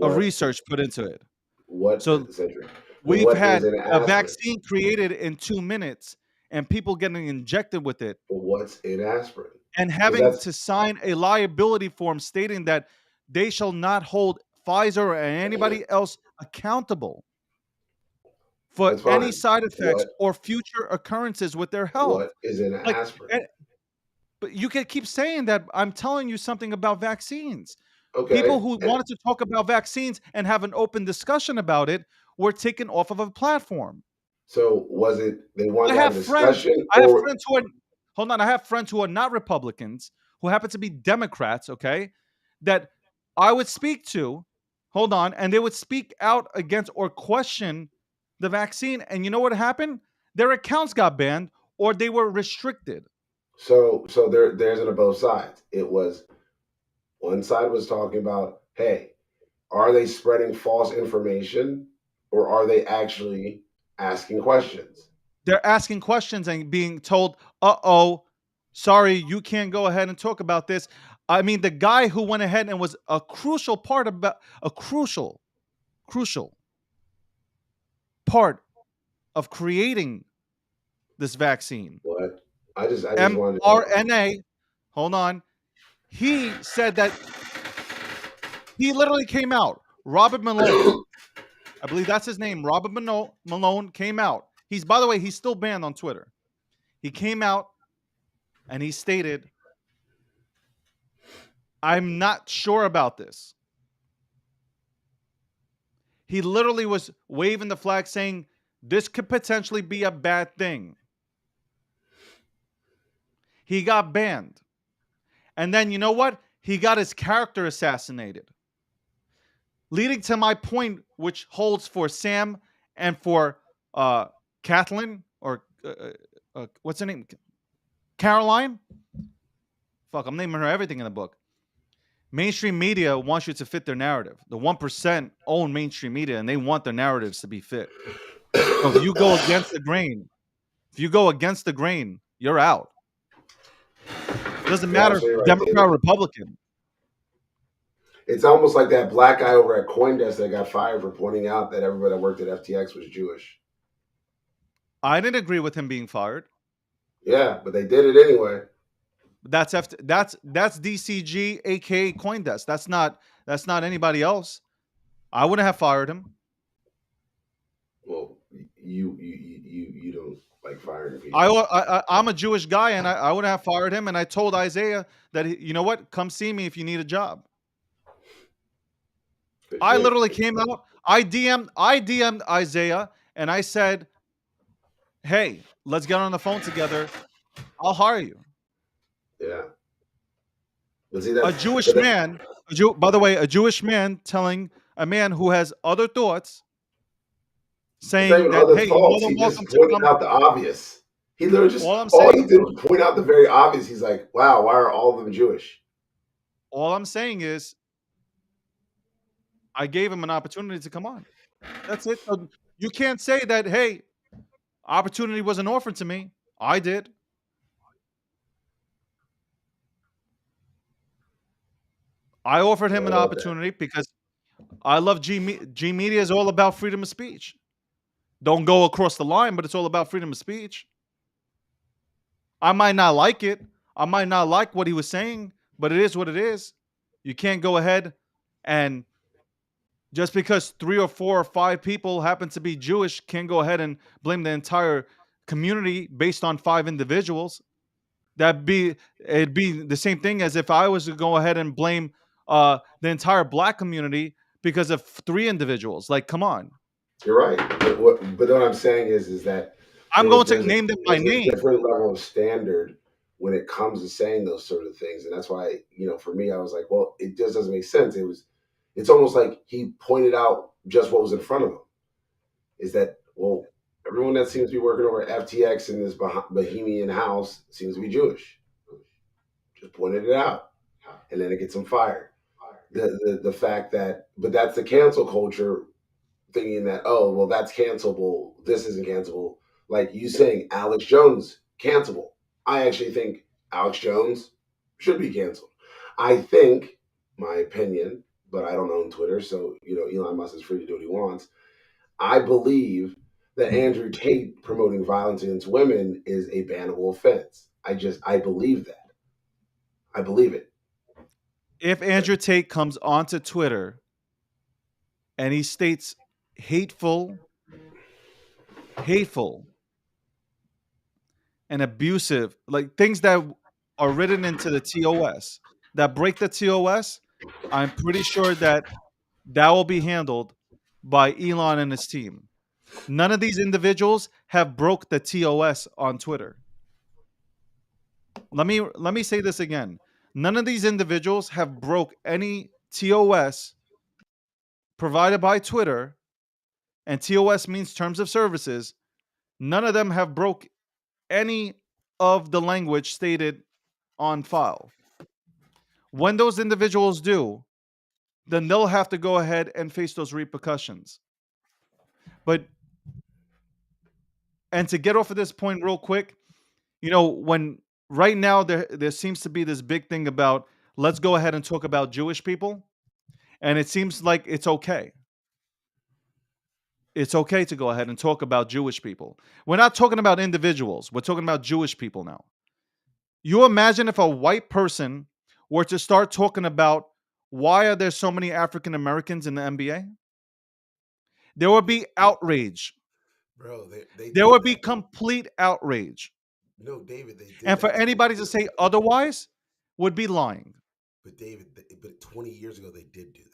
of What research put into it. what So century? But we've what is had an a aspirin? vaccine created in 2 minutes and people getting injected with it But what's in aspirin? and Because having to sign a liability form stating that they shall not hold Pfizer or anybody else accountable for that's any fine. side effects What or future occurrences with their health. what is in Like, aspirin? eh, but you can keep saying that I'm telling you something about vaccines. People Okay. who wanted to talk about vaccines and have an open discussion about it were taken off of a platform. So was it they wanted I to have have a friends. discussion I have or friends who are hold on. I have friends who are not Republicans who happen to be Democrats. Okay, that I would speak to. Hold on, and they would speak out against or question the vaccine. And you know what happened? Their accounts got banned or they were restricted. so there's it on both sides. It was one side was talking about, hey, are they spreading false information or are they actually asking questions? They're asking questions and being told, "Uh-oh, sorry, you can't go ahead and talk about this." I mean, the guy who went ahead and was a crucial part about a crucial part of creating this vaccine, What? I just wanted to know. mRNA. Hold on. He said that he literally came out. Robert Malone, I believe that's his name. Robert Malone came out. By the way, he's still banned on Twitter. He came out and he stated, "I'm not sure about this." He literally was waving the flag saying, "This could potentially be a bad thing." He got banned. And then you know what? He got his character assassinated. Leading to my point, which holds for Sam and for uh, Kathleen, or what's her name? Caroline? Fuck, I'm naming her everything in the book. Mainstream media wants you to fit their narrative. The 1% own mainstream media and they want their narratives to be fit. So if you go against the grain, you're out. Doesn't You're matter, absolutely right, Democrat or David. Republican. It's almost like that black guy over at CoinDesk that got fired for pointing out that everybody that worked at FTX was Jewish. I didn't agree with him being fired. Yeah, but they did it anyway. That's DCG, aka CoinDesk. That's not anybody else. I wouldn't have fired him. Well, you don't like firing I, people. I I'm a Jewish guy, and I wouldn't have fired him. And I told Isaiah that you know what, come see me if you need a job. Good I shit. literally came out. I DM'd Isaiah, and I said, "Hey, let's get on the phone together. I'll hire you." Yeah. But see A that, Jewish but that, man, by the way, a Jewish man telling a man who has other thoughts, it's not saying even that, other "Hey, you're more thoughts. than He just welcome to pointed come." out the obvious. He literally just All I'm all saying, he did was point out the very obvious. He's like, wow, why are all of them Jewish? all I'm saying is, I gave him an opportunity to come on. That's it. So you can't say that, "Hey, opportunity wasn't offered to me." I did. I offered Yeah, him how an about that? opportunity because I love G Media is all about freedom of speech. Don't go across the line, but it's all about freedom of speech. I might not like it. I might not like what he was saying, but it is what it is. You can't go ahead and just because 3 or 4 or 5 people happen to be Jewish, can't go ahead and blame the entire community based on 5 individuals. It'd be the same thing as if I was to go ahead and blame the entire black community because of 3 individuals. Like, come on. You're right. But what I'm saying is that I'm there's going to there's a, name them by there's a name. different level of standard when it comes to saying those sort of things, and that's why, for me, I was like, well, it just doesn't make sense. It's almost like he pointed out just what was in front of him. Is that, well, everyone that seems to be working over FTX in this Bohemian house seems to be Jewish. Just pointed it out, and then it gets him fired. The fact that, but that's the cancel culture thinking that, oh, well, that's cancelable. This isn't cancelable. Like you saying Alex Jones, cancelable. I actually think Alex Jones should be canceled. I think, my opinion, but I don't own Twitter, so Elon Musk is free to do what he wants. I believe that Andrew Tate promoting violence against women is a bannable offense. I believe that. I believe it. If Andrew Tate comes onto Twitter and he states hateful, hateful, and abusive, like things that are written into the TOS, that break the TOS, I'm pretty sure that will be handled by Elon and his team. None of these individuals have broke the TOS on Twitter. Let me say this again. None of these individuals have broke any TOS provided by Twitter, and TOS means terms of services. None of them have broke any of the language stated on file. When those individuals do, then they'll have to go ahead and face those repercussions. But and to get off of this point real quick, when right now there seems to be this big thing about let's go ahead and talk about Jewish people, and it seems like it's okay. It's okay to go ahead and talk about Jewish people. We're not talking about individuals. We're talking about Jewish people now. You imagine if a white person were to start talking about why are there so many African Americans in the NBA? There would be outrage. Bro, they There did would be that. complete outrage. No, David, they did And for that. anybody to say otherwise would be lying. But David, but 20 years ago they did do that.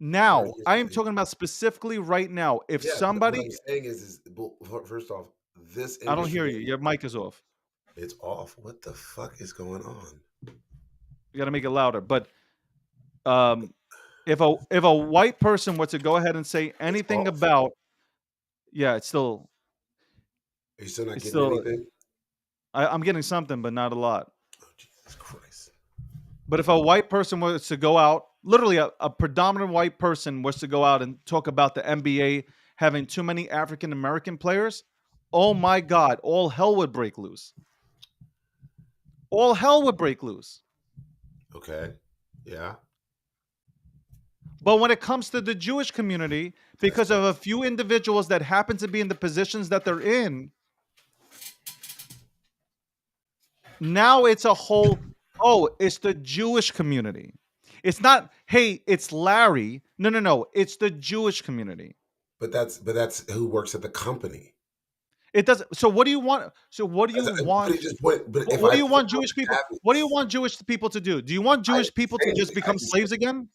30 Now, years I ago am talking about specifically right now. If yeah. But what I'm somebody, saying well, first off, this I don't industry, hear you. Your mic is off. it's off. What the fuck is going on? You got to make it louder. But um, if a white person were to go ahead and say It's anything off. about, yeah, it's still, Are you still not it's getting still, anything? I'm getting something, but not a lot. Oh, Jesus Christ. But if a white person was to go out, literally a predominant white person was to go out and talk about the NBA having too many African American players, oh my God, all hell would break loose. All hell would break loose. Okay. Yeah. But when it comes to the Jewish community, because of a few individuals that happen to be in the positions that they're in, now it's a whole, oh, it's the Jewish community. It's not, hey, it's Larry. No, no, no. It's the Jewish community. But that's who works at the company. It doesn't. So what do you want? So what do you But want? it just point. But if What I do you put want on Jewish people? What do you habits, want Jewish people to do? Do you want I Jewish didn't people say to just anything. I become just slaves again?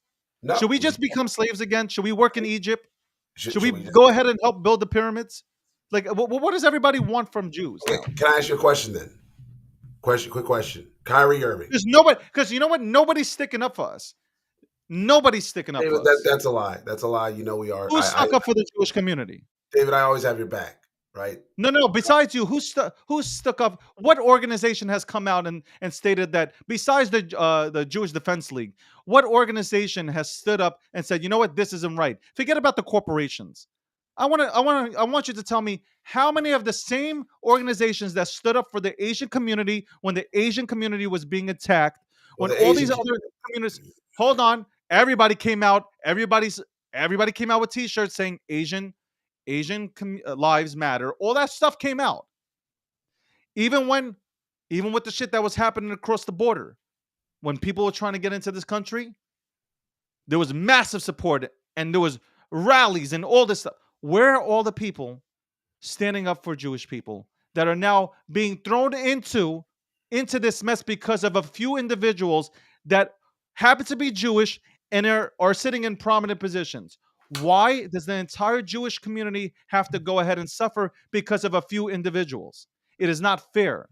Should no. we just become slaves again? Should we work in Egypt? Should we Should we just go ahead and help build the pyramids? Like, what does everybody want from Jews okay? now? Can I ask you a question then? Quick question. Kyrie Irving. There's nobody, because you know what? Nobody's sticking up for us. Nobody's sticking up David, for us. that's a lie. That's a lie. You know we are. Who stuck up for the Jewish community? David, I always have your back, right? No, no. Besides you, who's stuck up? What organization has come out and stated that besides the Jewish Defense League, what organization has stood up and said, you know what, this isn't right? Forget about the corporations. I want you to tell me how many of the same organizations that stood up for the Asian community when the Asian community was being attacked, Well, when the all these Asian other communities. Hold on, everybody came out. Everybody came out with T-shirts saying Asian lives matter. All that stuff came out. Even when, even with the shit that was happening across the border, when people were trying to get into this country, there was massive support and there was rallies and all this stuff. Where are all the people standing up for Jewish people that are now being thrown into this mess because of a few individuals that happen to be Jewish and are sitting in prominent positions? Why does the entire Jewish community have to go ahead and suffer because of a few individuals? It is not fair.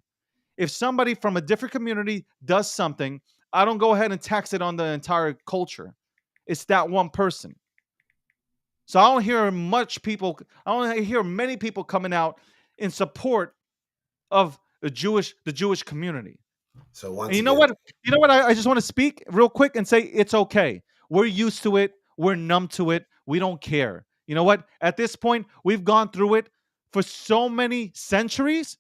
If somebody from a different community does something, I don't go ahead and tax it on the entire culture. It's that one person. So I don't hear much people. I don't hear many people coming out in support of the Jewish community. So And once you know again, what? You know what? I just want to speak real quick and say it's okay. We're used to it. We're numb to it. We don't care. You know what? At this point, we've gone through it for so many centuries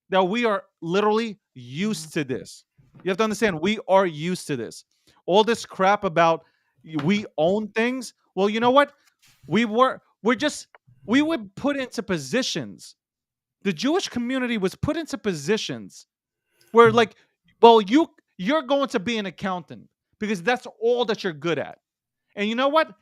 that we are literally used to this. You have to understand, we are used to this. All this crap about we own things. Well, you know what? We're just we were put into positions. The Jewish community was put into positions where, like, well, you're going to be an accountant because that's all that you're good at. And you know what?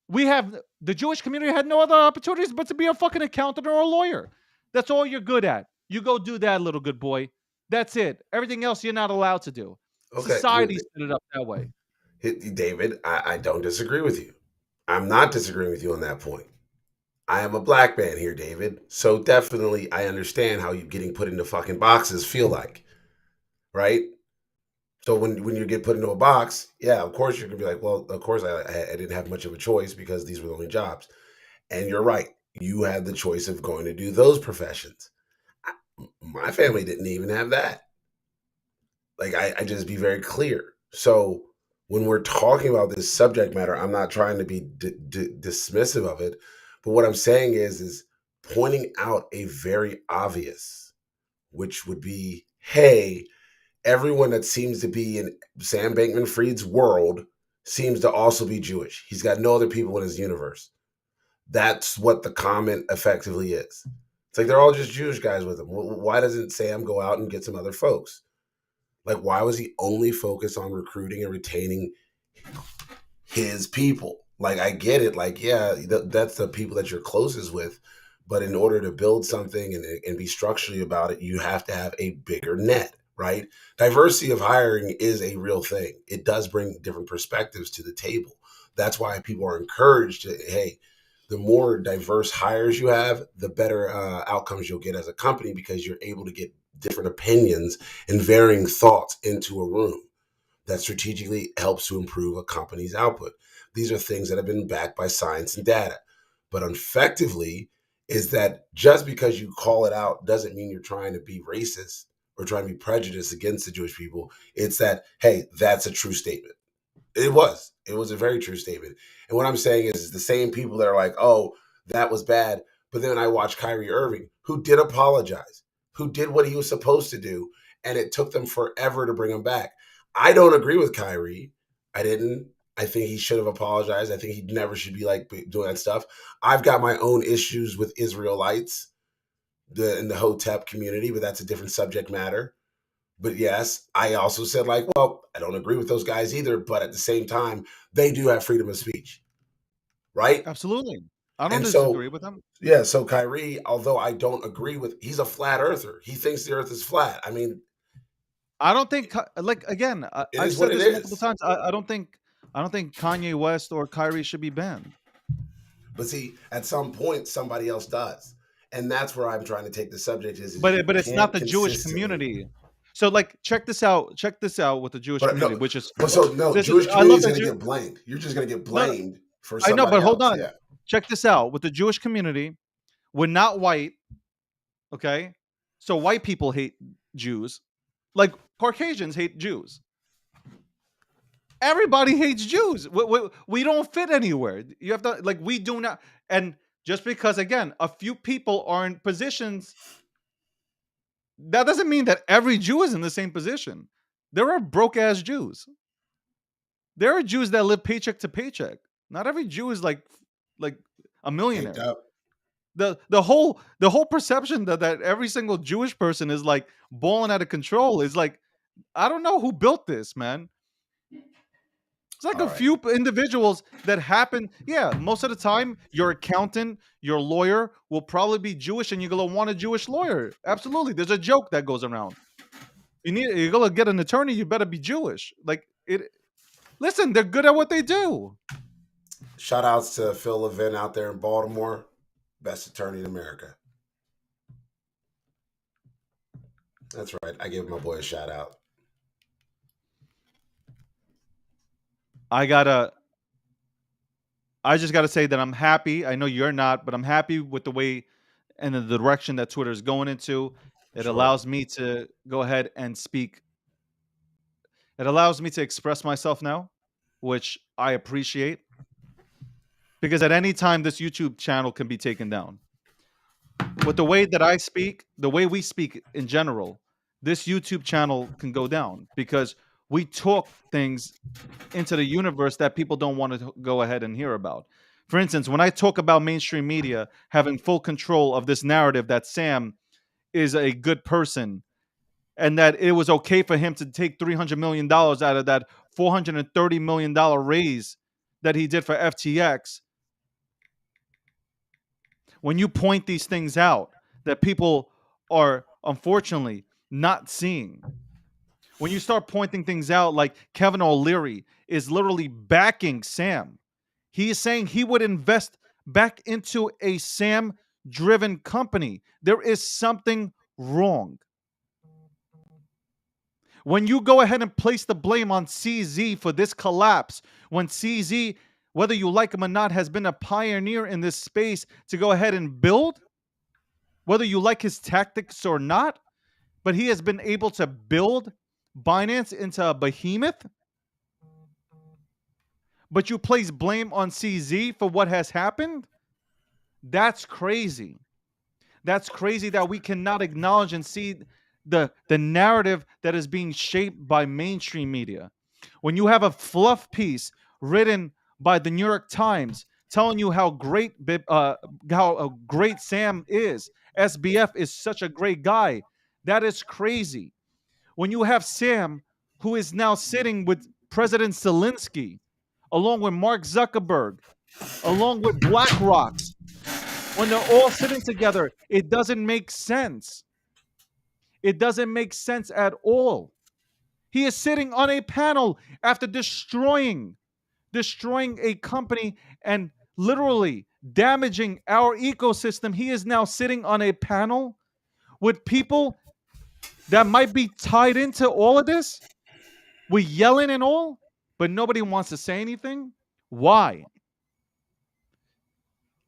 We have the Jewish community had no other opportunities but to be a fucking accountant or a lawyer. That's all you're good at. You go do that, little good boy. That's it. Everything else you're not allowed to do. okay, Society set it up that way. David, I don't disagree with you. I'm not disagreeing with you on that point. I am a black man here, David. So definitely I understand how you getting put into fucking boxes feel like, right? So when you get put into a box, yeah, of course you're gonna be like, well, of course I didn't have much of a choice because these were the only jobs. And you're right. You had the choice of going to do those professions. My family didn't even have that. Like I just be very clear. So when we're talking about this subject matter, I'm not trying to be dismissive of it, but what I'm saying is pointing out a very obvious, which would be, hey, everyone that seems to be in Sam Bankman-Fried's world seems to also be Jewish. He's got no other people in his universe. That's what the comment effectively is. It's like they're all just Jewish guys with him. Why doesn't Sam go out and get some other folks? Like, why was he only focused on recruiting and retaining his people? Like, I get it. Like, yeah, that's the people that you're closest with. But in order to build something and be structurally about it, you have to have a bigger net, right? Diversity of hiring is a real thing. It does bring different perspectives to the table. That's why people are encouraged to, hey, the more diverse hires you have, the better outcomes you'll get as a company because you're able to get different opinions and varying thoughts into a room that strategically helps to improve a company's output. These are things that have been backed by science and data. But effectively, is that just because you call it out doesn't mean you're trying to be racist or trying to be prejudiced against the Jewish people. It's that, hey, that's a true statement. It was. It was a very true statement. And what I'm saying is the same people that are like, oh, that was bad. But then I watched Kyrie Irving, who did apologize, who did what he was supposed to do. And it took them forever to bring him back. I don't agree with Kyrie. I didn't. I think he should have apologized. I think he never should be like doing that stuff. I've got my own issues with Israelites in the Hotep community, but that's a different subject matter. But yes, I also said, like, well, I don't agree with those guys either, but at the same time, they do have freedom of speech, right? Absolutely. I don't And so, disagree with them. yeah, so Kyrie, although I don't agree with, he's a flat earther. He thinks the earth is flat. I mean, I don't think like again, it I've is what said it this multiple is. times. I don't think Kanye West or Kyrie should be banned. But see, at some point, somebody else does. And that's where I'm trying to take the subject is But you it's not can't the Jewish consistently. community. So like check this out. Check this out with the Jewish But community, no, which is but so no, this is Jewish I community love is the going to Jew. get blamed. You're just going to get No, blamed for I know, somebody but hold else. on. Yeah. Check this out with the Jewish community. We're not white, okay? So white people hate Jews, like Caucasians hate Jews. Everybody hates Jews. We don't fit anywhere. You have to like we do not. And just because again a few people are in positions, that doesn't mean that every Jew is in the same position. There are broke ass Jews. There are Jews that live paycheck to paycheck. Not every Jew is like a Hey, millionaire. Dub. The whole perception that every single Jewish person is like balling out of control is like, I don't know who built this, man. It's like All a right. few individuals that happen. Yeah, most of the time, your accountant, your lawyer will probably be Jewish, and you're gonna want a Jewish lawyer. Absolutely, there's a joke that goes around. You're gonna get an attorney. You better be Jewish. Like it. Listen, they're good at what they do. Shout outs to Phil Levin out there in Baltimore. Best attorney in America. That's right. I give my boy a shout out. I just gotta say that I'm happy. I know you're not, but I'm happy with the way and the direction that Twitter is going into. It Sure. allows me to go ahead and speak. It allows me to express myself now, which I appreciate. Because at any time, this YouTube channel can be taken down. With the way that I speak, the way we speak in general, this YouTube channel can go down because we talk things into the universe that people don't want to go ahead and hear about. For instance, when I talk about mainstream media having full control of this narrative that Sam is a good person and that it was okay for him to take $300 million out of that $430 million raise that he did for FTX, when you point these things out that people are unfortunately not seeing, when you start pointing things out like Kevin O'Leary is literally backing Sam, he is saying he would invest back into a Sam driven company. There is something wrong. When you go ahead and place the blame on CZ for this collapse, when CZ, whether you like him or not, has been a pioneer in this space to go ahead and build, whether you like his tactics or not, but he has been able to build Binance into a behemoth. But you place blame on CZ for what has happened? That's crazy. That's crazy that we cannot acknowledge and see the narrative that is being shaped by mainstream media. When you have a fluff piece written by the New York Times telling you how great Sam is, SBF is such a great guy, that is crazy. When you have Sam, who is now sitting with President Zelensky, along with Mark Zuckerberg, along with BlackRock, when they're all sitting together, it doesn't make sense. It doesn't make sense at all. He is sitting on a panel after destroying a company and literally damaging our ecosystem. He is now sitting on a panel with people that might be tied into all of this. We're yelling and all, but nobody wants to say anything. Why?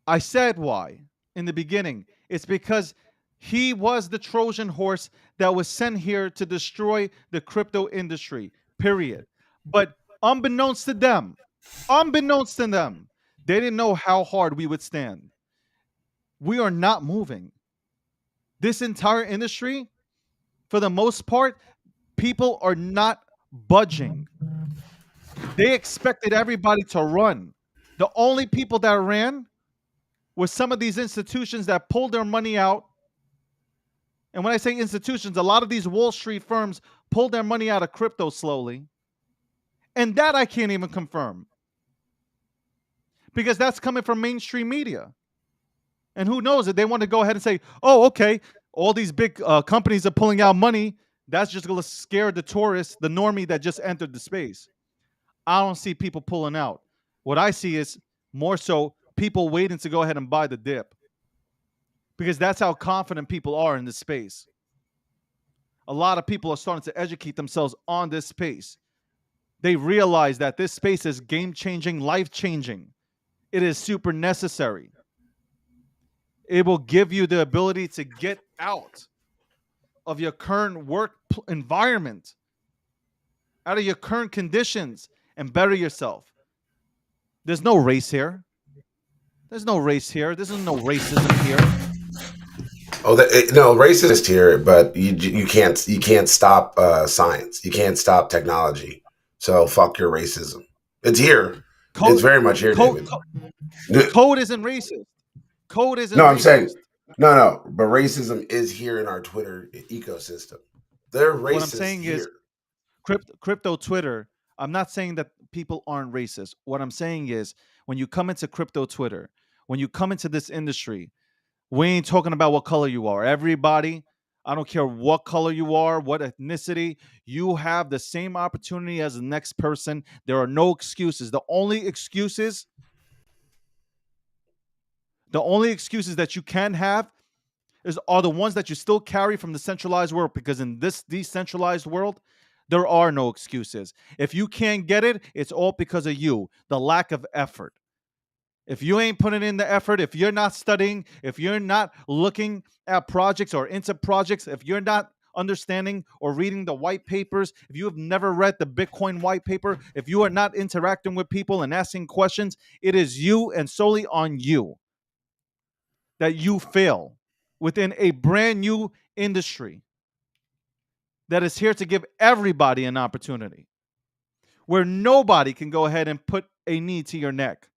I said why in the beginning. It's because he was the Trojan horse that was sent here to destroy the crypto industry, period. But unbeknownst to them, they didn't know how hard we would stand. We are not moving. This entire industry, for the most part, people are not budging. They expected everybody to run. The only people that ran were some of these institutions that pulled their money out. And when I say institutions, a lot of these Wall Street firms pulled their money out of crypto slowly. And that I can't even confirm. Because that's coming from mainstream media. And who knows if they want to go ahead and say, oh, okay, all these big companies are pulling out money. That's just going to scare the tourists, the normie that just entered the space. I don't see people pulling out. What I see is more so people waiting to go ahead and buy the dip. Because that's how confident people are in this space. A lot of people are starting to educate themselves on this space. They realize that this space is game-changing, life-changing. It is super necessary. It will give you the ability to get out of your current work environment, out of your current conditions, and better yourself. There's no race here. There's no race here. There's no racism here. Oh, no, racist here, but you can't stop science. You can't stop technology. So fuck your racism. It's here. It's very much here, David. Code isn't racist. Code isn't No, I'm saying racist. no. But racism is here in our Twitter ecosystem. They're What I'm racist saying is here. crypto Twitter. I'm not saying that people aren't racist. What I'm saying is when you come into crypto Twitter, when you come into this industry, we ain't talking about what color you are. Everybody, I don't care what color you are, what ethnicity, you have the same opportunity as the next person. There are no excuses. The only excuses that you can have are the ones that you still carry from the centralized world, because in this decentralized world, there are no excuses. If you can't get it, it's all because of you, the lack of effort. If you ain't putting in the effort, if you're not studying, if you're not looking at projects or into projects, if you're not understanding or reading the white papers, if you have never read the Bitcoin white paper, if you are not interacting with people and asking questions, it is you and solely on you that you fail within a brand new industry that is here to give everybody an opportunity, where nobody can go ahead and put a knee to your neck.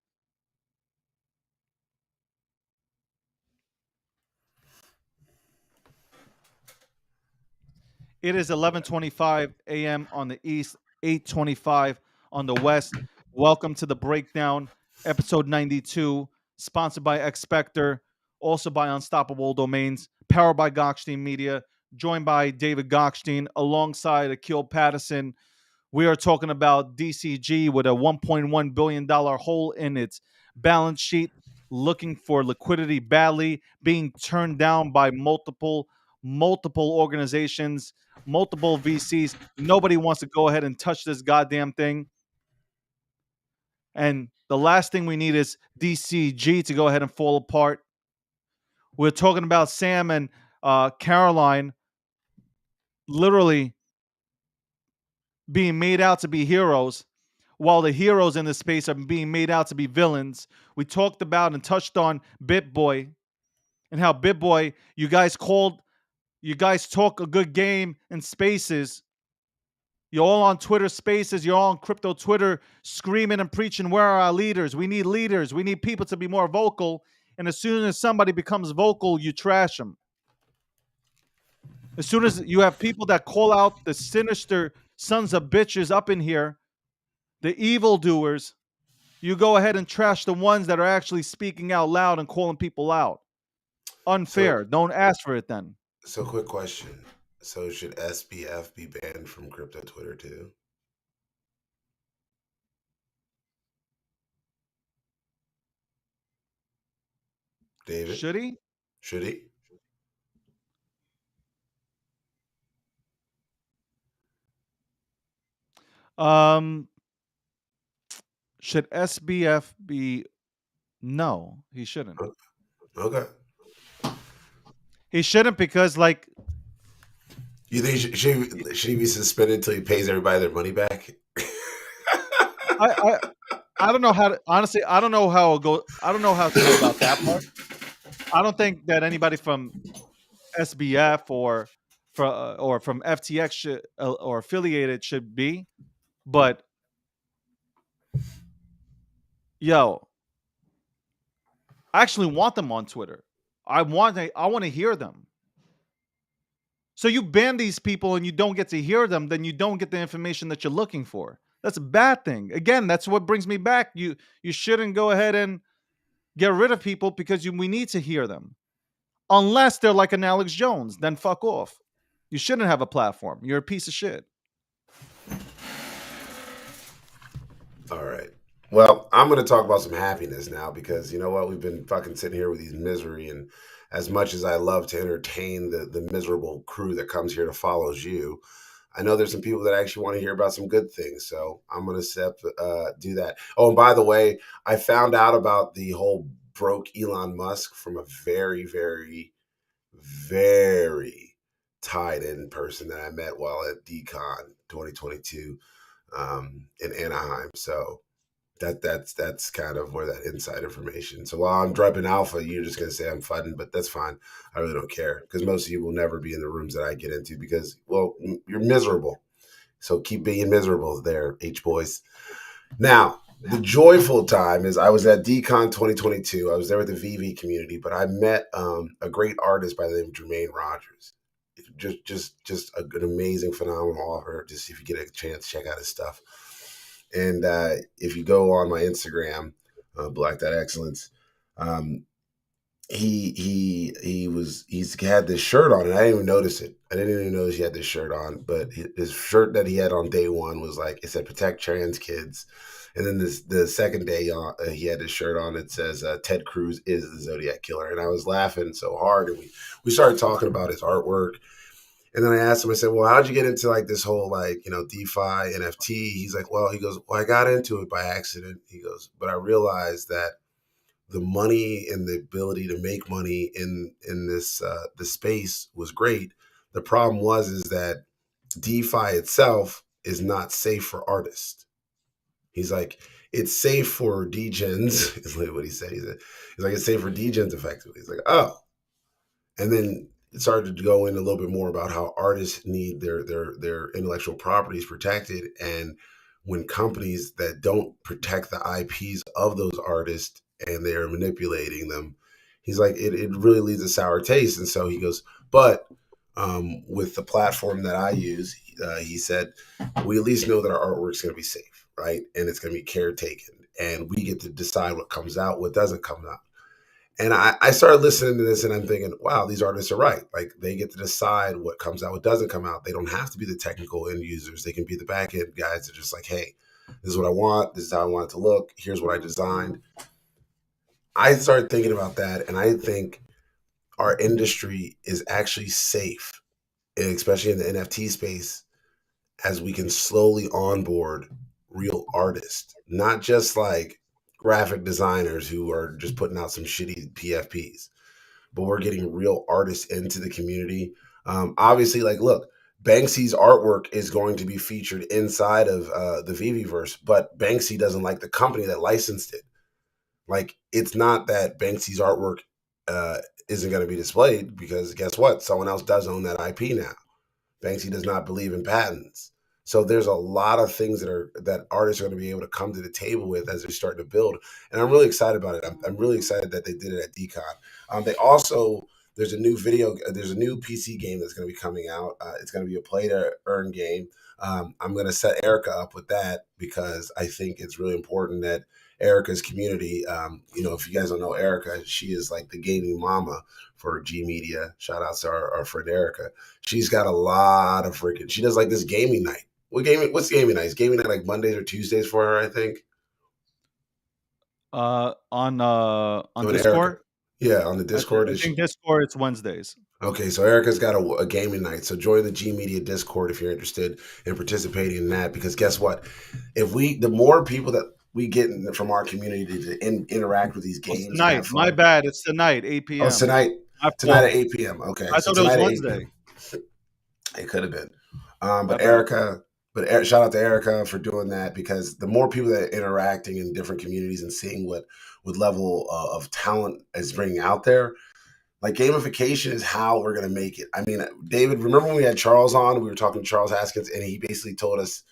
It is 11:25 a.m. on the east, 8:25 on the west. Welcome to the breakdown, episode 92, sponsored by Expector, also by Unstoppable Domains, powered by Gokhshtein Media, joined by David Gokhshtein alongside Akil Patterson. We are talking about DCG with a $1.1 billion hole in its balance sheet, looking for liquidity badly, being turned down by multiple organizations, multiple VCs. Nobody wants to go ahead and touch this goddamn thing. And the last thing we need is DCG to go ahead and fall apart. We're talking about Sam and Caroline literally being made out to be heroes, while the heroes in this space are being made out to be villains. We talked about and touched on BitBoy and how BitBoy, you guys talk a good game in spaces. You're all on Twitter spaces. You're all on crypto Twitter screaming and preaching, where are our leaders? We need leaders. We need people to be more vocal. And as soon as somebody becomes vocal, you trash them. As soon as you have people that call out the sinister sons of bitches up in here, the evildoers, you go ahead and trash the ones that are actually speaking out loud and calling people out. So Unfair. Don't ask for it then. so quick question. So should SBF be banned from crypto Twitter too? David? Should he? Should he? Um, should SBF be? No, he shouldn't. Okay. He shouldn't because, like, You think should he be suspended until he pays everybody their money back? I, I, I don't know how to honestly. I don't know how go. I don't know how to go about that part. I don't think that anybody from SBF or from FTX should, or affiliated should be. But yo, I actually want them on Twitter. I want to hear them. So you ban these people and you don't get to hear them, then you don't get the information that you're looking for. That's a bad thing. Again, that's what brings me back. You shouldn't go ahead and get rid of people because we need to hear them. Unless they're like an Alex Jones, then fuck off. You shouldn't have a platform. You're a piece of shit. All right. Well, I'm going to talk about some happiness now because you know what? We've been fucking sitting here with these misery, and as much as I love to entertain the miserable crew that comes here to follow you, I know there's some people that actually want to hear about some good things. So I'm going to do that. Oh, and by the way, I found out about the whole broke Elon Musk from a very, very, very tied in person that I met while at DCon 2022 in Anaheim. So that's kind of where that inside information. So while I'm dropping alpha, you're just gonna say I'm fudding, but that's fine. I really don't care because most of you will never be in the rooms that I get into because, well, you're miserable. So keep being miserable there, H boys. Now, The joyful time is I was at DCon 2022. I was there with the VV community, but I met a great artist by the name of Jermaine Rogers. Just an amazing, phenomenal author. Just if you get a chance, check out his stuff. And if you go on my Instagram, Black Dot Excellence, he's had this shirt on, and I didn't even notice it. I didn't even notice he had this shirt on, but his shirt that he had on day one was like, it said "Protect Trans Kids," and then the second day he had his shirt on. It says Ted Cruz is the Zodiac Killer, and I was laughing so hard, and we started talking about his artwork. And then I asked him, I said, well, how'd you get into like this whole like, DeFi, NFT? He's like, well, he goes, well, I got into it by accident. He goes, but I realized that the money and the ability to make money in this the space was great. The problem is that DeFi itself is not safe for artists. He's like, it's safe for degens, is what he said. He's like, it's safe for degens effectively. He's like, oh. And then it started to go in a little bit more about how artists need their intellectual properties protected. And when companies that don't protect the IPs of those artists and they're manipulating them, he's like, it really leaves a sour taste. And so he goes, but with the platform that I use, he said, we at least know that our artwork's going to be safe, right? And it's going to be caretaken. And we get to decide what comes out, what doesn't come out. And I started listening to this and I'm thinking, wow, these artists are right. Like they get to decide what comes out, what doesn't come out. They don't have to be the technical end users. They can be the back end guys that are just like, hey, this is what I want. This is how I want it to look. Here's what I designed. I started thinking about that. And I think our industry is actually safe, especially in the NFT space, as we can slowly onboard real artists, not just like graphic designers who are just putting out some shitty PFPs, but we're getting real artists into the community. Obviously, like, look, Banksy's artwork is going to be featured inside of the VVverse, but Banksy doesn't like the company that licensed it. Like, it's not that Banksy's artwork isn't going to be displayed, because guess what? Someone else does own that IP now. Banksy does not believe in patents. So there's a lot of things that artists are going to be able to come to the table with as they're starting to build. And I'm really excited about it. I'm really excited that they did it at DCon. There's a new PC game that's going to be coming out. It's going to be a play to earn game. I'm going to set Erica up with that because I think it's really important that Erica's community, if you guys don't know Erica, she is like the gaming mama for G Media. Shout out to our friend Erica. She's got a lot of she does like this gaming night. What's gaming night? Is gaming night like Mondays or Tuesdays for her, I think? On Discord? Discord? Yeah, on the Discord. I think Discord it's Wednesdays. Okay, so Erica's got a gaming night. So join the G Media Discord if you're interested in participating in that. Because guess what? The more people that we get from our community to interact with these games. Tonight, my bad. It's tonight, 8 p.m. Oh, tonight at 8 p.m. Okay, I thought it was Wednesday. It could have been. But shout out to Erica for doing that, because the more people that are interacting in different communities and seeing what level of talent is bringing out there, like gamification is how we're going to make it. I mean, David, remember when we had Charles on, we were talking to Charles Haskins and he basically told us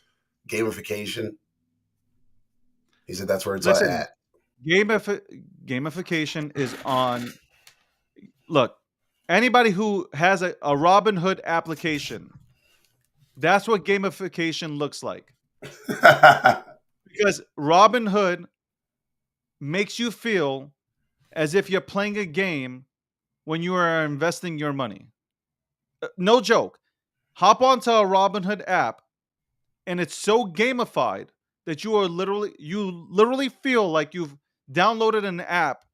gamification. He said that's where it's at. Gamification is on. Look, anybody who has a Robinhood application, that's what gamification looks like. Because Robinhood makes you feel as if you're playing a game when you are investing your money. No joke. Hop onto a Robinhood app, and it's so gamified that you literally feel like you've downloaded an app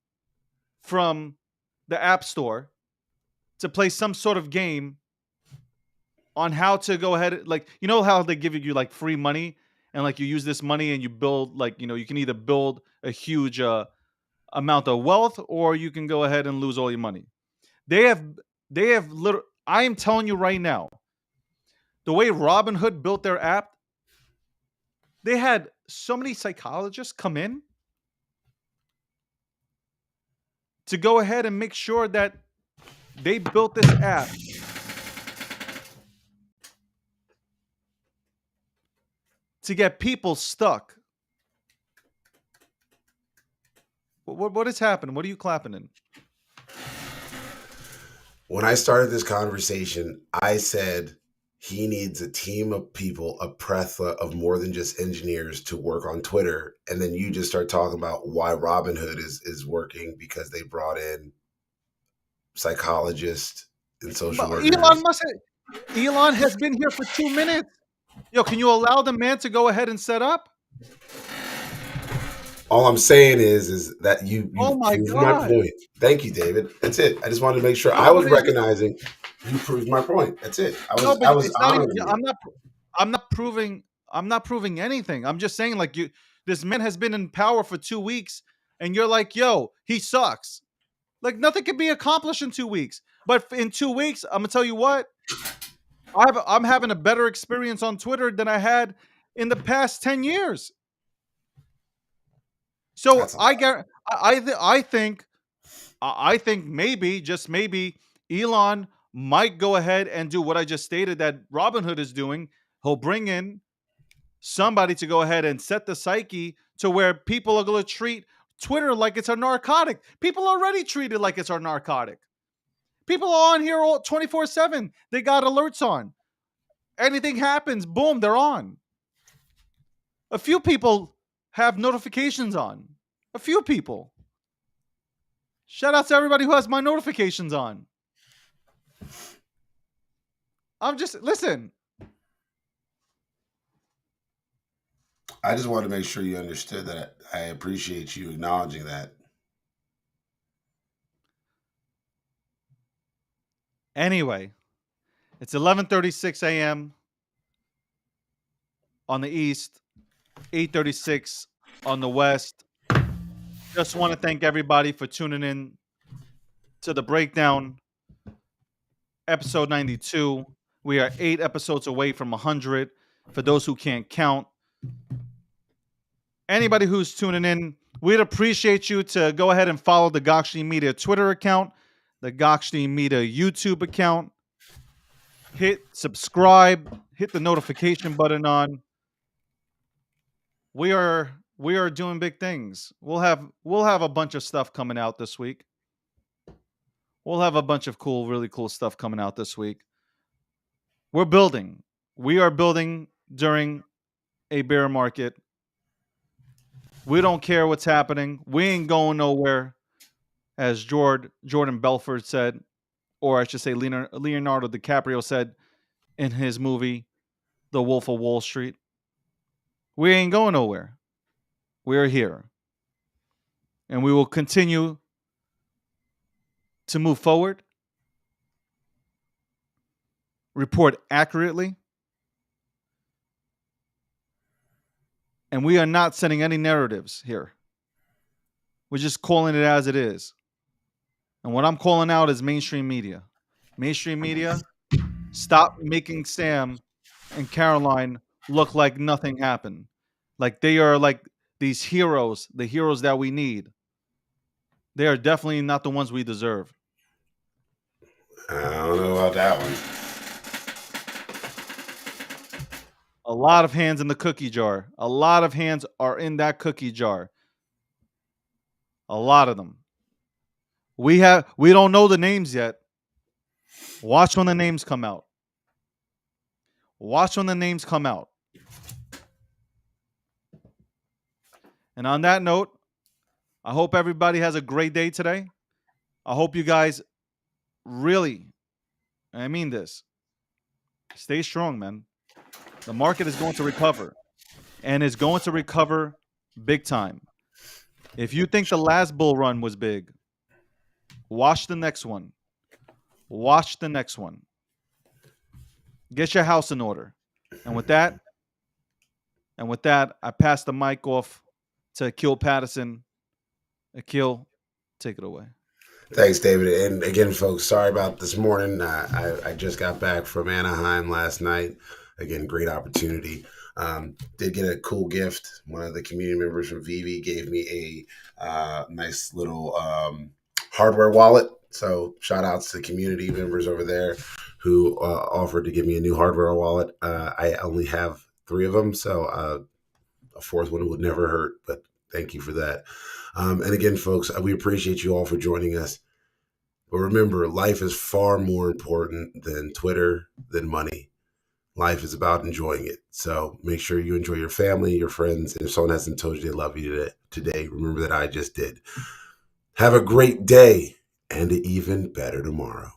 from the App Store to play some sort of game on how to go ahead, like, you know how they give you like free money, and like you use this money and you build, like, you can either build a huge amount of wealth, or you can go ahead and lose all your money. They have I am telling you right now, the way Robinhood built their app, they had so many psychologists come in to go ahead and make sure that they built this app to get people stuck What has happened? What are you clapping in? When I started this conversation, I said he needs a team of people, a plethora of more than just engineers to work on Twitter. And then you just start talking about why Robinhood is working because they brought in psychologists and social But workers. Elon has been here for 2 minutes. Yo, can you allow the man to go ahead and set up? All I'm saying is that Oh you've my proved my God. point. Thank you, David. That's it. I just wanted to make sure I No, was but it's just recognizing you proved my point. That's it. no, but I was it's not even. honoring you. I'm not proving. I'm not proving anything. I'm just saying, like you, this man has been in power for 2 weeks, and you're like, yo, he sucks. Like nothing can be accomplished in 2 weeks. But in 2 weeks, I'm gonna tell you what. I'm having a better experience on Twitter than I had in the past 10 years. So That's a I lot. get. I think maybe, just maybe, Elon might go ahead and do what I just stated that Robinhood is doing. He'll bring in somebody to go ahead and set the psyche to where people are going to treat Twitter like it's a narcotic. People already treat it like it's a narcotic. People are on here all 24/7. They got alerts on. Anything happens, boom, they're on. A few people have notifications on. A few people. Shout out to everybody who has my notifications on. I'm just listen. I just wanted to make sure you understood that I appreciate you acknowledging that. Anyway, it's 11:36 a.m. on the east, 8:36 on the west. Just want to thank everybody for tuning in to the breakdown, episode 92. We are 8 episodes away from 100. For those who can't count, anybody who's tuning in, we'd appreciate you to go ahead and follow the Gokhshtein Media Twitter account, the Gokhshtein Media YouTube account. Hit subscribe, hit the notification button on. We are doing big things. We'll have a bunch of stuff coming out this week. We'll have a bunch of really cool stuff coming out this week. We're building. We are building during a bear market. We don't care what's happening. We ain't going nowhere, as Jordan Belfort said, or I should say Leonardo DiCaprio said in his movie The Wolf of Wall Street. We ain't going nowhere. We're here. And we will continue to move forward, report accurately, and we are not setting any narratives here. We're just calling it as it is. And what I'm calling out is mainstream media. Mainstream media, stop making Sam and Caroline look like nothing happened. Like they are like these heroes, the heroes that we need. They are definitely not the ones we deserve. I don't know about that one. A lot of hands in the cookie jar. A lot of hands are in that cookie jar. A lot of them. We don't know the names yet. Watch when the names come out. Watch when the names come out. And on that note, I hope everybody has a great day today. I hope you guys really, I mean this, stay strong, man. The market is going to recover, and it's going to recover big time. If you think the last bull run was big, watch the next one. Watch the next one. Get your house in order. And with that, I pass the mic off to Akil Patterson. Akil, take it away. Thanks, David. And again, folks, sorry about this morning. I just got back from Anaheim last night. Again, great opportunity. Did get a cool gift. One of the community members from Vivi gave me a nice little hardware wallet. So shout outs to community members over there who offered to give me a new hardware wallet. I only have 3 of them, so a fourth one would never hurt. But Thank you for that. And again, folks, we appreciate you all for joining us. But remember, life is far more important than Twitter, than money. Life is about enjoying it. So make sure you enjoy your family, your friends. And if someone hasn't told you they love you today, remember that I just did. Have a great day and an even better tomorrow.